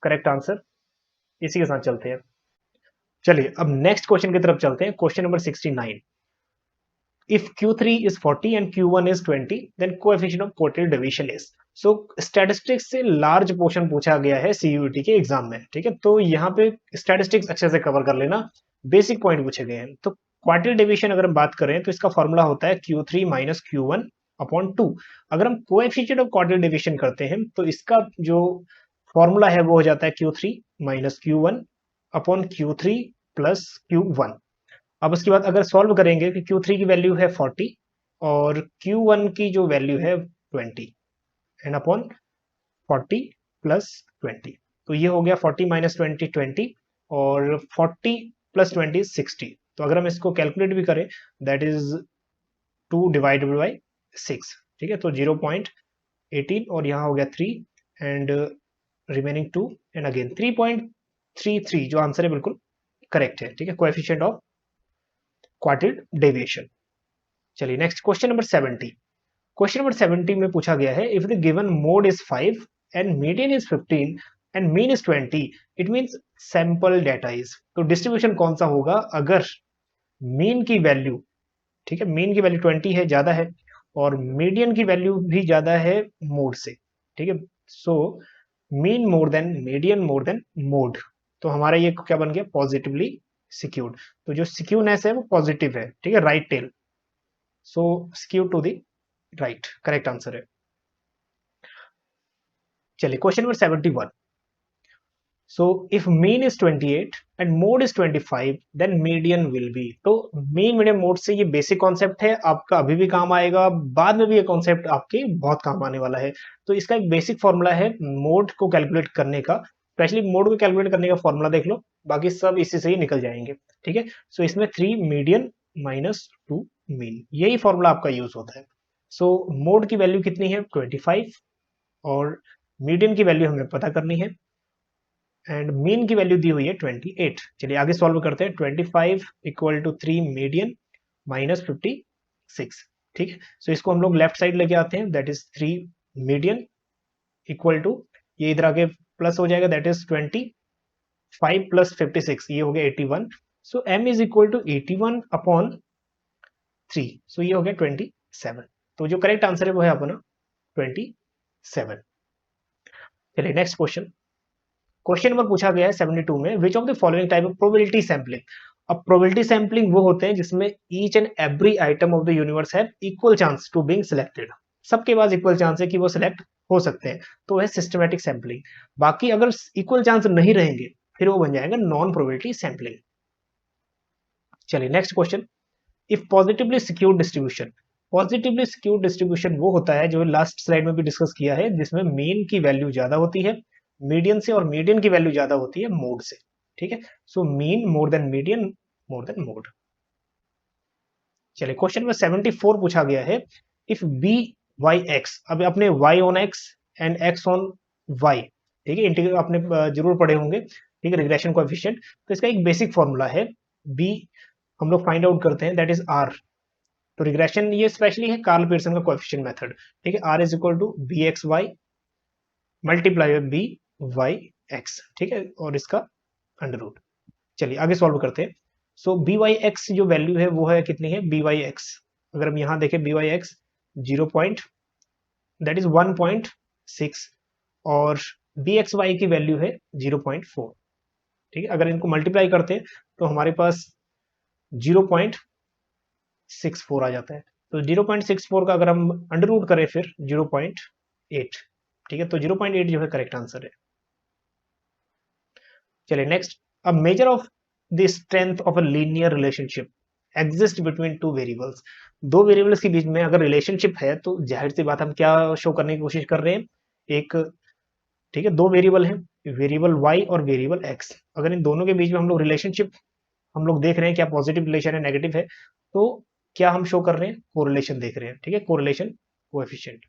करेक्ट आंसर इसी के साथ चलते हैं। चलिए अब नेक्स्ट क्वेश्चन की तरफ चलते हैं, question number 69। If Q3 is 40 and Q1 is 20, then coefficient of quartile deviation is, so statistics से लार्ज पोर्शन पूछा गया है सीयूईटी के एग्जाम में, ठीक है, तो यहाँ पे स्टैटिस्टिक्स अच्छे से कवर कर लेना, बेसिक पॉइंट पूछे गए हैं। तो क्वार्टिल डेविएशन अगर हम बात करें तो इसका फॉर्मूला होता है Q3 माइनस Q1 अपॉन 2। अगर हम कोएफिशिएंट ऑफ क्वार्टिल डेविएशन करते हैं तो इसका जो फॉर्मूला है वो हो जाता है Q3 minus Q1 upon Q3 plus Q1। अब उसके बाद अगर सॉल्व करेंगे कि Q3 की वैल्यू है 40 और Q1 की जो वैल्यू है 20 एंड अपॉन 40 प्लस 20, तो ये हो गया 40 माइनस 20 20 और 40 प्लस 20 60। तो अगर हम इसको कैलकुलेट भी करें दैट इज 2 डिवाइडेड बाई 6, ठीक है, तो 0.18 और यहाँ हो गया 3 एंड रिमेनिंग 2 एंड अगेन 3.33, जो आंसर है बिल्कुल करेक्ट है, ठीक है, कोएफिशिएंट ऑफ क्वार्टिल डेविएशन। चलिए next question number 70। Question number 70 में पूछा गया है if the given mode is 5 and median is 15 and mean is 20, it means sample data is, तो डिस्ट्रीब्यूशन कौन सा होगा अगर मीन की वैल्यू, ठीक है, मीन की वैल्यू 20 है, ज्यादा है, और मीडियन की वैल्यू भी ज्यादा है मोड से, ठीक है, so mean more than median more than mode, तो हमारा ये क्या बन गया पॉजिटिवली सिक्यूर्ड, तो जो सिक्यूरनेस है वो पॉजिटिव है, ठीक है, right tail, so skew to the right, correct answer है। चलिए question number 71। So if mean is 28 and mode is 25 then median will be, तो मीन मीडियन मोड से ये बेसिक कॉन्सेप्ट है, आपका अभी भी काम आएगा, बाद में भी ये कॉन्सेप्ट आपके बहुत काम आने वाला है। तो इसका एक बेसिक फॉर्मूला है मोड को कैलकुलेट करने का, स्पेशली मोड को कैलकुलेट करने का फॉर्मूला देख लो, बाकी सब इसी से ही निकल जाएंगे, ठीक है, सो इसमें 3 मीडियन माइनस 2 मीन, यही फॉर्मूला आपका यूज होता है। सो मोड की वैल्यू कितनी है 25 और मीडियन की वैल्यू हमें पता करनी है एंड मीन की वैल्यू दी हुई है 28। चलिए आगे सॉल्व करते हैं, 25 इक्वल टू 3 मीडियन माइनस 56, ठीक है, सो इसको हम लोग लेफ्ट साइड लेके आते हैं, that is 3 median equal to, ये इधर आगे प्लस हो जाएगा, दैट इज 25 प्लस 56, ये हो गया 81, so m is equal to 81 upon 3, so ये हो गया 27, तो जो करेक्ट आंसर है वो है अपना 27। चलिए नेक्स्ट क्वेश्चन, क्वेश्चन नंबर पूछा गया है 72 में, which of the following type of probability sampling, अब प्रोबेबिलिटी सैंपलिंग वो होते हैं जिसमें each and every item of the universe have equal chance to being selected, सबके पास इक्वल चांस है कि वो सिलेक्ट हो सकते हैं, तो है सिस्टमैटिक सैंपलिंग। बाकी अगर इक्वल चांस नहीं रहेंगे फिर वो बन जाएगा नॉन प्रोबेबिलिटी सैंपलिंग। चलिए next question, if positively secured distribution, positively secured distribution वो होता है जो लास्ट स्लाइड में भी डिस्कस किया है, जिसमें मीन की वैल्यू ज्यादा होती है मीडियन से और मीडियन की वैल्यू ज्यादा होती है मोड से, ठीक है, so mean more than median more than mode. चलिए क्वेश्चन में 74 पूछा गया है, इफ बी वाई एक्स, अब अपने y on x and x on y, ठीक है, इंटीग्रल आपने जरूर पढ़े होंगे, ठीक है, रिग्रेशन कोएफिशिएंट, तो इसका एक बेसिक फॉर्मूला है, b हम लोग फाइंड आउट करते हैं, दैट इज r, तो रिग्रेशन ये स्पेशली है कार्ल पियर्सन का कोएफिशिएंट मेथड, ठीक है, r is equal to B X Y multiply by B Y X, ठीक है, और इसका अंडर रूट। चलिए आगे सॉल्व करते हैं, सो बी वाई एक्स जो वैल्यू है वो है कितनी है बी वाई एक्स, अगर हम यहाँ देखें बी वाई एक्स 1.6 और बी एक्स वाई की वैल्यू है 0.4। ठीक है, अगर इनको मल्टीप्लाई करते हैं तो हमारे पास 0.64 आ जाता है। तो 0.64 का अगर हम अंडर रूट करें फिर 0.8, ठीक है, तो 0.8 जो है करेक्ट आंसर है। चलिए next, a measure of the strength of a linear relationship exist between two variables. दो वेरिएबल्स के बीच में अगर रिलेशनशिप है तो जाहिर सी बात हम क्या शो करने की कोशिश कर रहे हैं, एक, ठीक है, दो वेरिएबल हैं, वेरिएबल y और वेरिएबल x। अगर इन दोनों के बीच में हम लोग रिलेशनशिप हम लोग देख रहे हैं क्या पॉजिटिव रिलेशन है नेगेटिव है, तो क्या हम शो कर रहे हैं, कोरिलेशन देख रहे हैं। ठीक है, कोरिलेशन कोएफिशिएंट।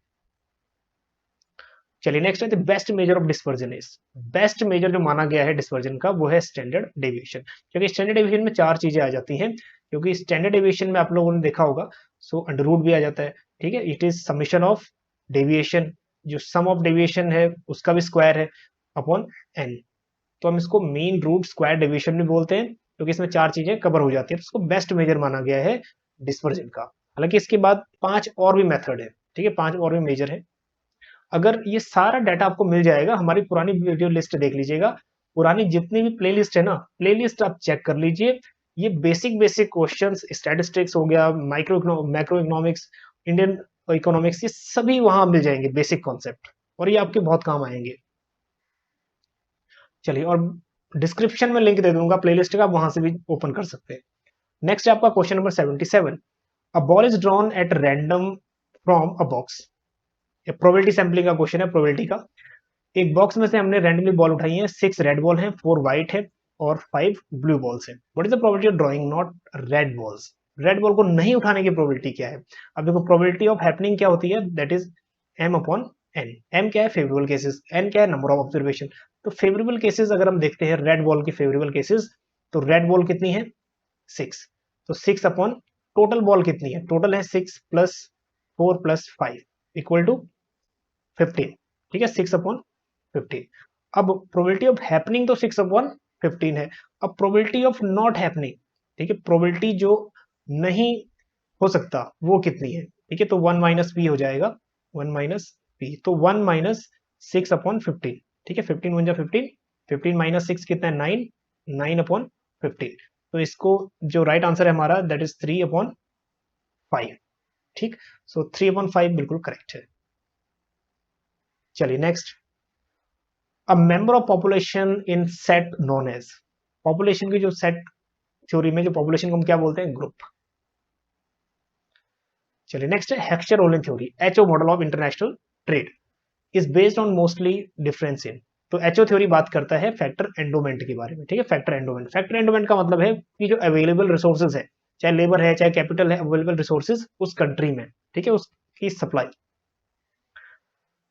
चलिए नेक्स्ट है the best measure of dispersion is. Best measure जो माना गया है डिस्पर्जन का वो है स्टैंडर्ड डेविएशन। क्योंकि स्टैंडर्ड डेविएशन में चार चीजें आ जाती हैं, क्योंकि स्टैंडर्ड डेविएशन में आप लोगों ने देखा होगा सो अंडर रूट भी आ जाता है। ठीक है, it is summation of deviation, जो सम ऑफ डेविएशन है उसका भी स्क्वायर है अपॉन एन। तो हम इसको मीन रूट स्क्वायर डेविएशन भी बोलते हैं, क्योंकि इसमें चार चीजें कवर हो जाती है, तो इसको बेस्ट मेजर माना गया है डिस्पर्जन का। हालांकि इसके बाद 5 और भी मेथड है, ठीक है, 5 और भी मेजर है। अगर ये सारा डाटा आपको मिल जाएगा, हमारी पुरानी वीडियो लिस्ट देख लीजिएगा, पुरानी जितनी भी प्लेलिस्ट है ना, प्लेलिस्ट आप चेक कर लीजिए। ये बेसिक बेसिक क्वेश्चंस, स्टैटिस्टिक्स हो गया, मैक्रो इकोनॉमिक्स, इंडियन इकोनॉमिक्स, ये सभी वहां मिल जाएंगे बेसिक कॉन्सेप्ट, और ये आपके बहुत काम आएंगे। चलिए, और डिस्क्रिप्शन में लिंक दे दूंगा प्लेलिस्ट का, वहां से भी ओपन कर सकते हैं। नेक्स्ट है आपका question number 77। A ball is drawn at random from a box. Probability sampling का क्वेश्चन है, प्रोबेबिलिटी का। एक बॉक्स में से हमने रैंडमली बॉल उठाई है, 6 रेड बॉल है, 4 व्हाइट है और 5 ब्लू बॉल्स है। What is the probability of drawing not red balls. Red ball को नहीं उठाने की प्रोबेबिलिटी क्या है। अब देखो प्रोबेबिलिटी ऑफ हैपनिंग क्या होती है, that is m upon n। m क्या है, फेवरेबल केसेस, n क्या है, नंबर ऑफ ऑब्जर्वेशन। तो फेवरेबल केसेस अगर हम देखते हैं रेड बॉल की फेवरेबल केसेस, तो रेड बॉल कितनी है, 6। तो 6 अपॉन टोटल बॉल कितनी है, टोटल है 6 प्लस 4 प्लस 5 इक्वल टू 15। ठीक है, 6 अपॉन 15। अब प्रोबेबिलिटी ऑफ हैपनिंग तो 6 अपॉन 15 है। अब प्रोबेबिलिटी ऑफ नॉट हैपनिंग, ठीक है, प्रोबेबिलिटी जो नहीं हो सकता वो कितनी है। ठीक है, तो 1 माइनस पी हो जाएगा, 1 माइनस पी, तो 1 माइनस 6 अपॉन 15। ठीक है, 15 1 जा 15, 15 माइनस 6 कितना है, 9, 9 अपॉन 15। तो इसको जो राइट आंसर है हमारा दैट इज 3 अपॉन 5। ठीक, सो 3 अपॉन 5 बिल्कुल करेक्ट है। चलिए next, a member of population in set known as. Population की जो सेट थ्योरी में जो पॉपुलेशन को हम क्या बोलते हैं, ग्रुप। चलिए नेक्स्ट है Heckscher Ohlin theory, HO model of international trade is based on mostly difference in. तो एचओ थ्योरी बात करता है फैक्टर एंडोमेंट के बारे में। ठीक है, फैक्टर एंडोमेंट, फैक्टर एंडोमेंट का मतलब है कि जो अवेलेबल रिसोर्सेज है, चाहे लेबर है चाहे कैपिटल है, अवेलेबल रिसोर्सेज उस कंट्री में, ठीक है, उसकी सप्लाई।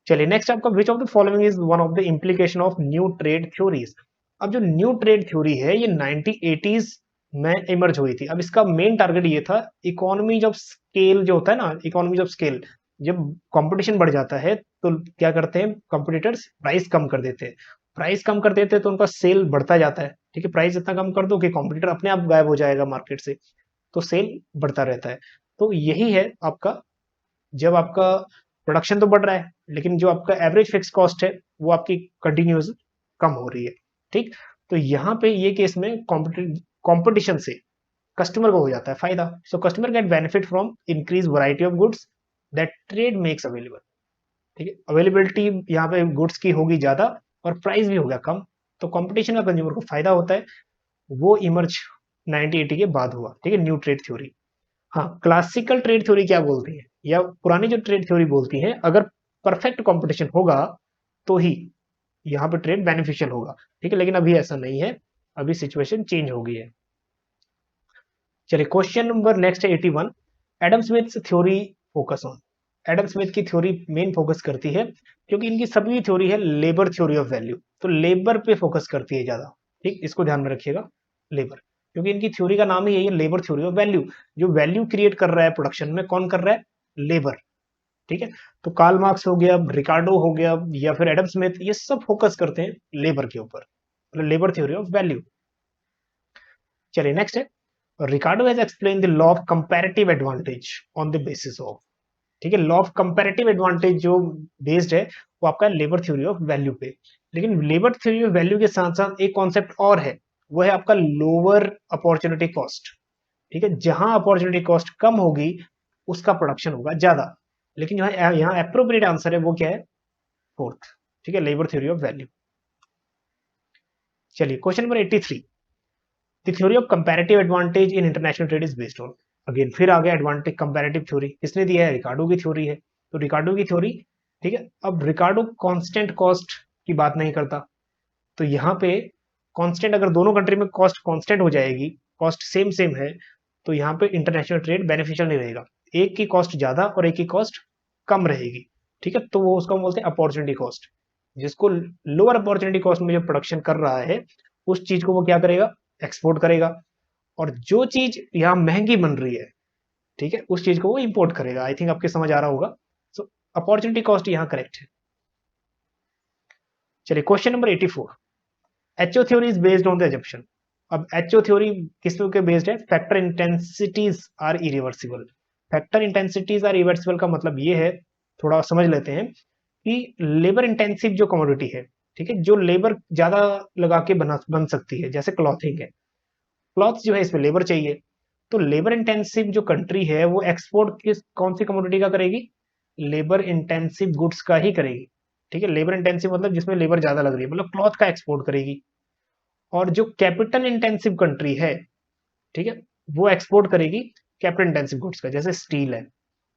चलिए नेक्स्ट आपका विच of the following is one of the implication of new trade theories. अब जो न्यू ट्रेड थ्योरी है ये 1980s में इमर्ज हुई थी। अब इसका मेन टारगेट ये था, इकोनॉमीज ऑफ स्केल जो होता है ना, इकोनॉमीज ऑफ स्केल, जब कंपटीशन बढ़ जाता है तो क्या करते हैं कंपटीटर्स, प्राइस कम कर देते हैं। प्राइस कम कर देते हैं तो उनका सेल बढ़ता जाता है। ठीक है, प्राइस इतना कम कर दो कि कंपटीटर अपने आप गायब हो जाएगा मार्केट से, तो सेल बढ़ता रहता है। तो यही है आपका, जब आपका प्रोडक्शन तो बढ़ रहा है लेकिन जो आपका एवरेज फिक्स कॉस्ट है वो आपकी कंटिन्यूस कम हो रही है। ठीक, तो यहाँ पे ये केस में कंपटीशन से कस्टमर को हो जाता है फायदा। So customer get benefit from increase variety of goods that trade makes available. ठीक है, अवेलेबिलिटी यहाँ पे गुड्स की होगी ज्यादा और प्राइस भी होगा कम, तो कंपटीशन का कंज्यूमर को फायदा होता है। वो इमर्ज 1980 के बाद हुआ। ठीक है, न्यू ट्रेड थ्योरी। हाँ, क्लासिकल ट्रेड थ्योरी क्या बोलती है, या पुरानी जो ट्रेड थ्योरी बोलती है, अगर परफेक्ट कंपटीशन होगा तो ही यहाँ पे ट्रेड बेनिफिशियल होगा। ठीक है, लेकिन अभी ऐसा नहीं है, अभी सिचुएशन चेंज हो गई है। चलिए क्वेश्चन नंबर नेक्स्ट है 81। Adam Smith theory focus on. Adam Smith की थ्योरी मेन फोकस करती है, क्योंकि इनकी सभी थ्योरी है लेबर थ्योरी ऑफ वैल्यू, तो लेबर पे फोकस करती है ज्यादा। ठीक, इसको ध्यान में रखिएगा, लेबर, क्योंकि इनकी थ्योरी का नाम ही यही है, लेबर थ्योरी ऑफ वैल्यू। जो वैल्यू क्रिएट कर रहा है प्रोडक्शन में, कौन कर रहा है, लेबर। ठीक है, तो कार्ल मार्क्स हो गया, रिकार्डो हो गया, या फिर एडम स्मिथ, ये सब फोकस करते हैं लेबर के ऊपर, मतलब लेबर थ्योरी ऑफ वैल्यू। चलिए नेक्स्ट है, Ricardo has explain the law of comparative advantage on the basis of, ठीक है, लॉ ऑफ कंपैरेटिव एडवांटेज जो बेस्ड है वो आपका लेबर थ्योरी ऑफ वैल्यू पे। लेकिन लेबर थ्योरी ऑफ वैल्यू के साथ साथ एक कॉन्सेप्ट और है, वो है आपका लोअर अपॉर्चुनिटी कॉस्ट, ठीक है, जहां अपॉर्चुनिटी कॉस्ट कम होगी उसका प्रोडक्शन होगा ज्यादा। लेकिन यहाँ एप्रोप्रिएट आंसर है वो क्या है, फोर्थ, ठीक है, लेबर थ्योरी ऑफ वैल्यू। चलिए question number 83, the theory of comparative advantage in international trade is based on, again फिर आ गया एडवांटेज कंपैरेटिव थ्योरी, किसने दिया है, रिकार्डो की थ्योरी है। तो रिकार्डो की थ्योरी, ठीक है, अब रिकार्डो कांस्टेंट कॉस्ट की बात नहीं करता, तो यहाँ पे कांस्टेंट अगर दोनों कंट्री में कॉस्ट कांस्टेंट हो जाएगी, कॉस्ट सेम सेम है, तो यहाँ पे इंटरनेशनल ट्रेड बेनिफिशियल नहीं रहेगा, एक की कॉस्ट ज्यादा और एक की कॉस्ट कम रहेगी, ठीक है, तो वो उसको हम बोलते हैं अपॉर्चुनिटी कॉस्ट। जिसको लोअर अपॉर्चुनिटी कॉस्ट में जो प्रोडक्शन कर रहा है उस चीज को वो क्या करेगा, एक्सपोर्ट करेगा, और जो चीज यहाँ महंगी बन रही है, ठीक है, उस चीज को वो इंपोर्ट करेगा। आई थिंक आपके समझ आ रहा होगा। सो अपॉर्चुनिटी कॉस्ट यहाँ करेक्ट है। चलिए question number 84, HO theory is based on the assumption. अब एचओ थ्योरी किस पे बेस्ड है, factor intensities are irreversible. Factor intensities are irreversible का मतलब ये है, थोड़ा समझ लेते हैं कि लेबर इंटेंसिव जो कमोडिटी है, ठीक है, जो लेबर ज्यादा लगा के बन सकती है, जैसे क्लॉथिंग है, क्लॉथ जो है इसमें लेबर चाहिए, तो लेबर इंटेंसिव जो कंट्री है वो एक्सपोर्ट किस कौन सी कमोडिटी का करेगी, लेबर इंटेंसिव गुड्स का ही करेगी, ठीक है, लेबर इंटेंसिव मतलब जिसमें लेबर ज्यादा लग रही है, मतलब क्लॉथ का एक्सपोर्ट करेगी। और जो कैपिटल इंटेंसिव कंट्री है, ठीक है, वो एक्सपोर्ट करेगी कैपिटल इंटेंसिव गुड्स का, जैसे स्टील है,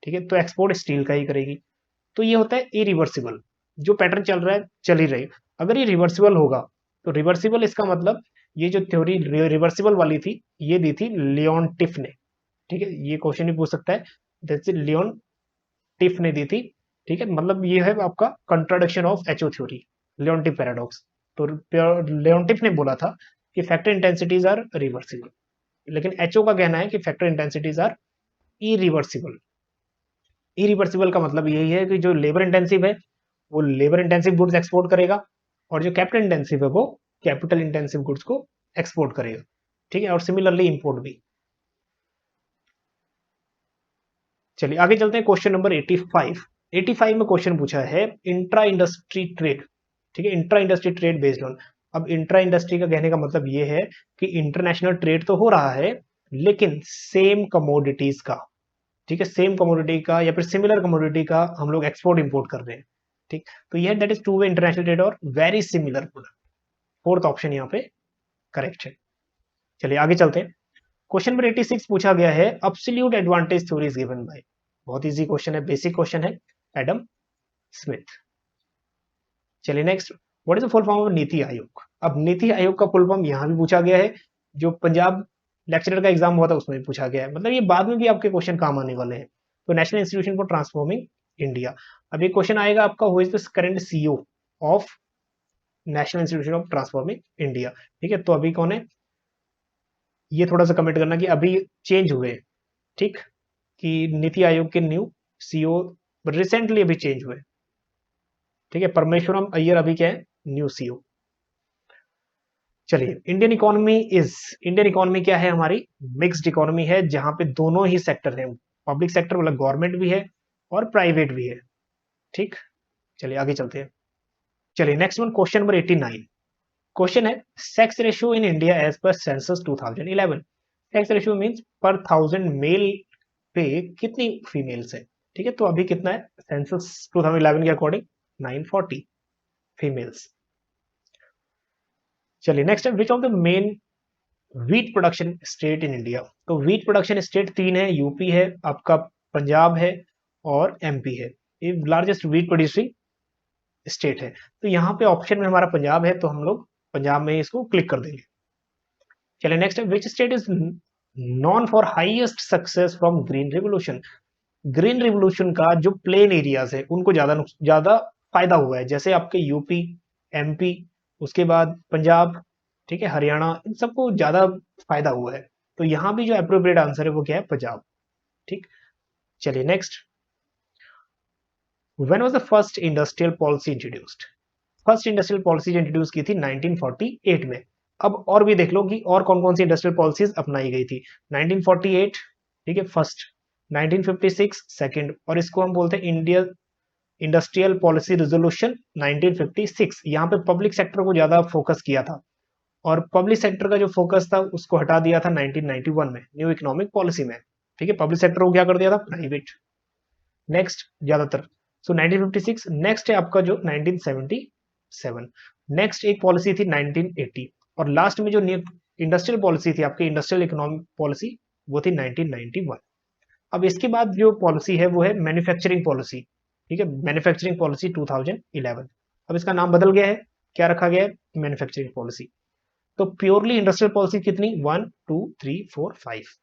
ठीक है, तो एक्सपोर्ट स्टील का ही करेगी। तो ये होता है इरिवर्सिबल, जो पैटर्न चल रहा है चल ही रही। अगर ये रिवर्सिबल होगा तो रिवर्सिबल इसका मतलब, ये जो थ्योरी रिवर्सिबल वाली थी ये दी थी लियोन टिफ ने, ठीक है, ये क्वेश्चन भी पूछ सकता है, जैसे लियोन टिफ ने दी थी, ठीक है, मतलब ये है आपका contradiction of HO theory, Leontief paradox. तो लियोन टिफ ने बोला था कि फैक्टर इंटेंसिटीज आर रिवर्सिबल, लेकिन एचओ का कहना है कि factor intensities are irreversible. Irreversible का मतलब यही है कि जो लेबर इंटेंसिव है वो लेबर इंटेंसिव गुड्स एक्सपोर्ट करेगा, और जो कैपिटल इंटेंसिव है वो कैपिटल इंटेंसिव गुड्स को एक्सपोर्ट करेगा, ठीक है, और सिमिलरली इंपोर्ट भी। चलिए आगे चलते हैं क्वेश्चन नंबर 85। 85 में क्वेश्चन पूछा है इंट्रा इंडस्ट्री ट्रेड, ठीक है, intra industry trade based on. अब इंट्रा इंडस्ट्री का कहने का मतलब ये है कि इंटरनेशनल ट्रेड तो हो रहा है लेकिन सेम कमोडिटीज का, ठीक है, सेम कमोडिटी का या फिर सिमिलर कमोडिटी का हम लोग एक्सपोर्ट इंपोर्ट कर रहे हैं, ठीक, तो यह that is two way international trade और very similar product. Fourth option यहाँ पे करेक्ट है। चलिए आगे चलते हैं। क्वेश्चन नंबर 86 पूछा गया है absolute advantage theory is given by, बहुत इजी क्वेश्चन है, बेसिक क्वेश्चन है, एडम स्मिथ। चलिए next, what is the full form of NITI Aayog. अब नीति आयोग का फुल फॉर्म यहां भी पूछा गया है, जो पंजाब लेक्चरर का एग्जाम हुआ था उसमें भी पूछा गया है, मतलब ये बाद में भी आपके क्वेश्चन काम आने वाले हैं। तो national institution for transforming India. अब ये क्वेश्चन आएगा आपका, who is the current CEO of national institution of transforming India, ठीक है, तो अभी कौन है, ये थोड़ा सा कमेंट करना कि अभी चेंज हुए, ठीक, कि नीति आयोग के न्यू सीईओ रिसेंटली अभी चेंज हुए, ठीक है, परमेश्वरम अय्यर अभी क्या है, न्यू सीईओ। चलिए इंडियन इकोनॉमी क्या है हमारी, मिक्स्ड इकोनॉमी है, जहां पे दोनों ही सेक्टर है, पब्लिक सेक्टर मतलब गवर्नमेंट भी है और प्राइवेट भी है, ठीक। चलिए आगे चलते हैं। चलिए next one question number 89। Question है sex ratio in India as per census 2011। Sex ratio means per 1000 mail पे कितनी फीमेल्स है, ठीक है, तो अभी कितना है सेंसस 2011 के अकॉर्डिंग 940 फीमेल्स। चलिए नेक्स्ट है विच of the main wheat production state in India. तो व्हीट प्रोडक्शन स्टेट तीन है, यूपी है आपका, पंजाब है और एमपी है, ये लार्जेस्ट व्हीट प्रोड्यूसिंग स्टेट है। तो यहाँ पे ऑप्शन में हमारा पंजाब है, तो हम लोग पंजाब में इसको क्लिक कर देंगे। चलिए नेक्स्ट है which state is non for highest success from green revolution. Green revolution का जो प्लेन एरियाज है उनको ज्यादा फायदा हुआ है, जैसे आपके यूपी, एमपी, उसके बाद पंजाब, ठीक है, हरियाणा, इन सबको ज्यादा फायदा हुआ है। तो यहाँ भी जो अप्रोप्रिएट आंसर है वो क्या है, पंजाब, ठीक। चलिए next, when was the first industrial policy introduced. First industrial policy introduce की थी 1948 में। अब और भी देख लो कि और कौन कौन सी इंडस्ट्रियल पॉलिसीज अपनाई गई थी। 1948, ठीक है, फर्स्ट, 1956 सेकंड, और इसको हम बोलते हैं इंडिया इंडस्ट्रियल पॉलिसी रेजोल्यूशन 1956। यहाँ पे पब्लिक सेक्टर को ज्यादा फोकस किया था, और पब्लिक सेक्टर का जो फोकस था उसको हटा दिया था 1991 में न्यू इकोनॉमिक पॉलिसी में। ठीक है, पब्लिक सेक्टर को क्या कर दिया था, प्राइवेट। नेक्स्ट ज्यादातर, सो 1956। नेक्स्ट है आपका जो 1977। नेक्स्ट एक पॉलिसी थी 1980, और लास्ट में जो इंडस्ट्रियल पॉलिसी थी आपकी, इंडस्ट्रियल इकोनॉमिक पॉलिसी, वो थी 1991। अब इसके बाद जो पॉलिसी है वो है मैन्युफैक्चरिंग पॉलिसी। ठीक है, मैन्युफैक्चरिंग पॉलिसी 2011। अब इसका नाम बदल गया है, क्या रखा गया है, मैन्युफैक्चरिंग पॉलिसी। तो प्योरली इंडस्ट्रियल पॉलिसी कितनी, 1 2 3 4 5।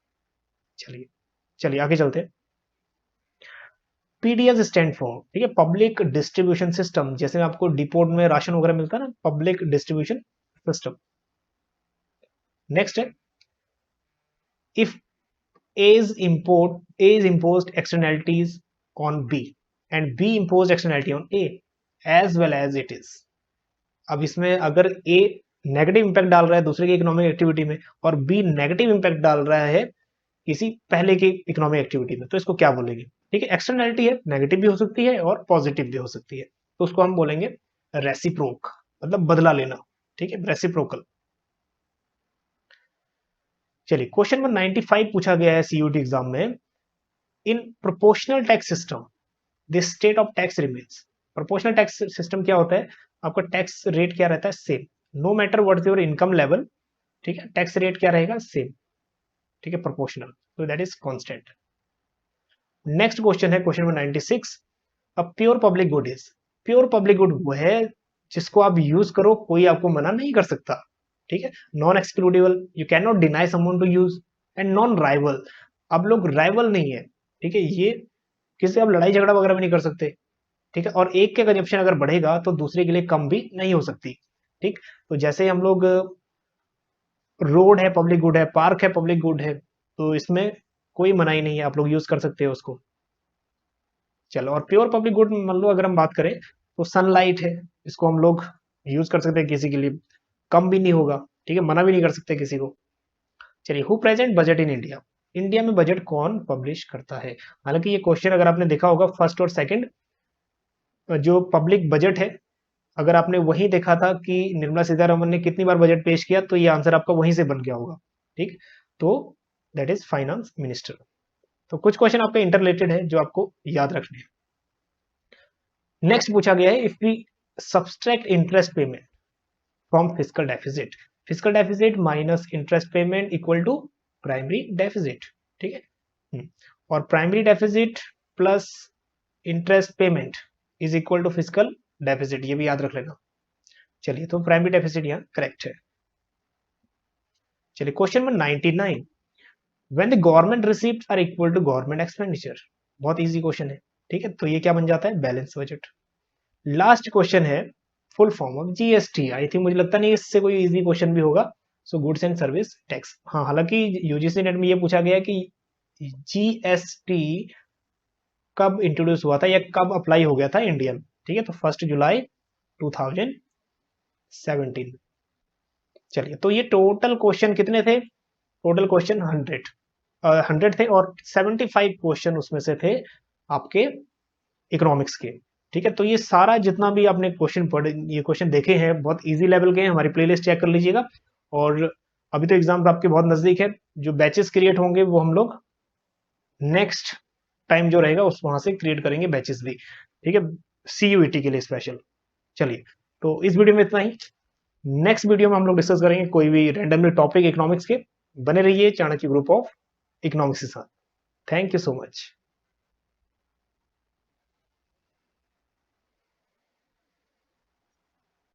चलिए चलिए आगे चलते हैं। पीडीएस स्टैंड फॉर, ठीक है, पब्लिक डिस्ट्रीब्यूशन सिस्टम। जैसे आपको डिपोट में राशन वगैरह मिलता है ना, पब्लिक डिस्ट्रीब्यूशन सिस्टम। नेक्स्ट है, if A is imposed externalities on B and B imposed externality on A as well as it is। अब इसमें अगर A नेगेटिव इंपैक्ट डाल रहा है दूसरे की इकोनॉमिक एक्टिविटी में, और B नेगेटिव इंपैक्ट डाल रहा है किसी पहले की इकोनॉमिक एक्टिविटी में, तो इसको क्या बोलेंगे। ठीक है, एक्सटर्नैलिटी है, नेगेटिव भी हो सकती है और पॉजिटिव भी हो सकती है, तो उसको हम बोलेंगे रेसिप्रोक, मतलब बदला लेना। ठीक है, रेसिप्रोकल। चलिए, क्वेश्चन नंबर 95 पूछा गया है सीयूटी एग्जाम में। In proportional tax system the state of tax remains. Proportional tax system क्या होता है, आपका टैक्स रेट क्या रहता है, same, no matter what is your income level. ठीक है, टैक्स रेट क्या रहेगा, सेम। ठीक है, प्रोपोर्शनल, तो that is constant. Next question है क्वेश्चन नंबर 96। अब pure public good is, pure public good वो है जिसको आप यूज करो, कोई आपको मना नहीं कर सकता। ठीक है, non excludable, you can not deny someone to use, and non rival, अब लोग राइवल नहीं है। ठीक है, ये किसी से आप लड़ाई झगड़ा वगैरह भी नहीं कर सकते। ठीक है, और एक का कंजप्शन अगर बढ़ेगा तो दूसरे के लिए कम भी नहीं हो सकती। ठीक, तो जैसे हम लोग, रोड है पब्लिक गुड है, पार्क है पब्लिक गुड है, तो इसमें कोई मनाही नहीं है, आप लोग यूज कर सकते हो उसको। चलो, और प्योर पब्लिक गुड मान लो अगर हम बात करें तो सनलाइट है, इसको हम लोग यूज कर सकते हैं किसी के लिए, कम भी नहीं होगा। ठीक है, मना भी नहीं कर सकते किसी को। चलिए, who present budget in India, India में बजट कौन पब्लिश करता है। हालांकि ये क्वेश्चन अगर आपने देखा होगा फर्स्ट और सेकंड, जो पब्लिक बजट है, अगर आपने वही देखा था कि निर्मला सीतारमन ने कितनी बार बजट पेश किया, तो ये आंसर आपका वहीं से बन गया होगा। ठीक, तो दैट इज फाइनेंस मिनिस्टर। तो कुछ क्वेश्चन आपके इंटर रिलेटेड है जो आपको याद रखने हैं। नेक्स्ट पूछा गया है, if we subtract interest payment from fiscal deficit, fiscal deficit minus interest payment equal to primary deficit. ठीक है, और primary deficit plus interest payment is equal to fiscal deficit, ये भी याद रख लेना। चलिए, तो प्राइमरी डेफिसिट यहाँ करेक्ट है। चलिए, question number 99। When the government receipts are equal to government expenditure, बहुत इजी क्वेश्चन है। ठीक है, तो ये क्या बन जाता है, बैलेंस बजट। लास्ट क्वेश्चन है, full form of GST. I think, मुझे लगता नहीं इससे कोई इजी क्वेश्चन भी होगा। So goods and service tax. हाँ, हालांकि यूजीसी नेट में ये पूछा गया कि जीएसटी कब इंट्रोड्यूस हुआ था या कब अप्लाई हो गया था इंडियन। ठीक है, तो 1 जुलाई 2017। चलिए, तो ये टोटल क्वेश्चन कितने थे, टोटल क्वेश्चन 100 थे, और 75 क्वेश्चन उसमें से थे आपके इकोनॉमिक्स के। ठीक है, तो ये सारा जितना भी आपने क्वेश्चन पढ़े, ये क्वेश्चन देखे हैं, बहुत इजी लेवल के हैं। हमारी प्लेलिस्ट चेक कर लीजिएगा। और अभी तो एग्जाम आपके बहुत नजदीक है, जो बैचेस क्रिएट होंगे वो हम लोग नेक्स्ट टाइम जो रहेगा उस वहां से क्रिएट करेंगे बैचेस भी। ठीक है, सीयूईटी के लिए स्पेशल। चलिए, तो इस वीडियो में इतना ही। नेक्स्ट वीडियो में हम लोग डिस्कस करेंगे कोई भी रैंडमली टॉपिक इकोनॉमिक्स के। बने रहिए चाणक्य ग्रुप ऑफ इकोनॉमिक्स के साथ। Thank you so much.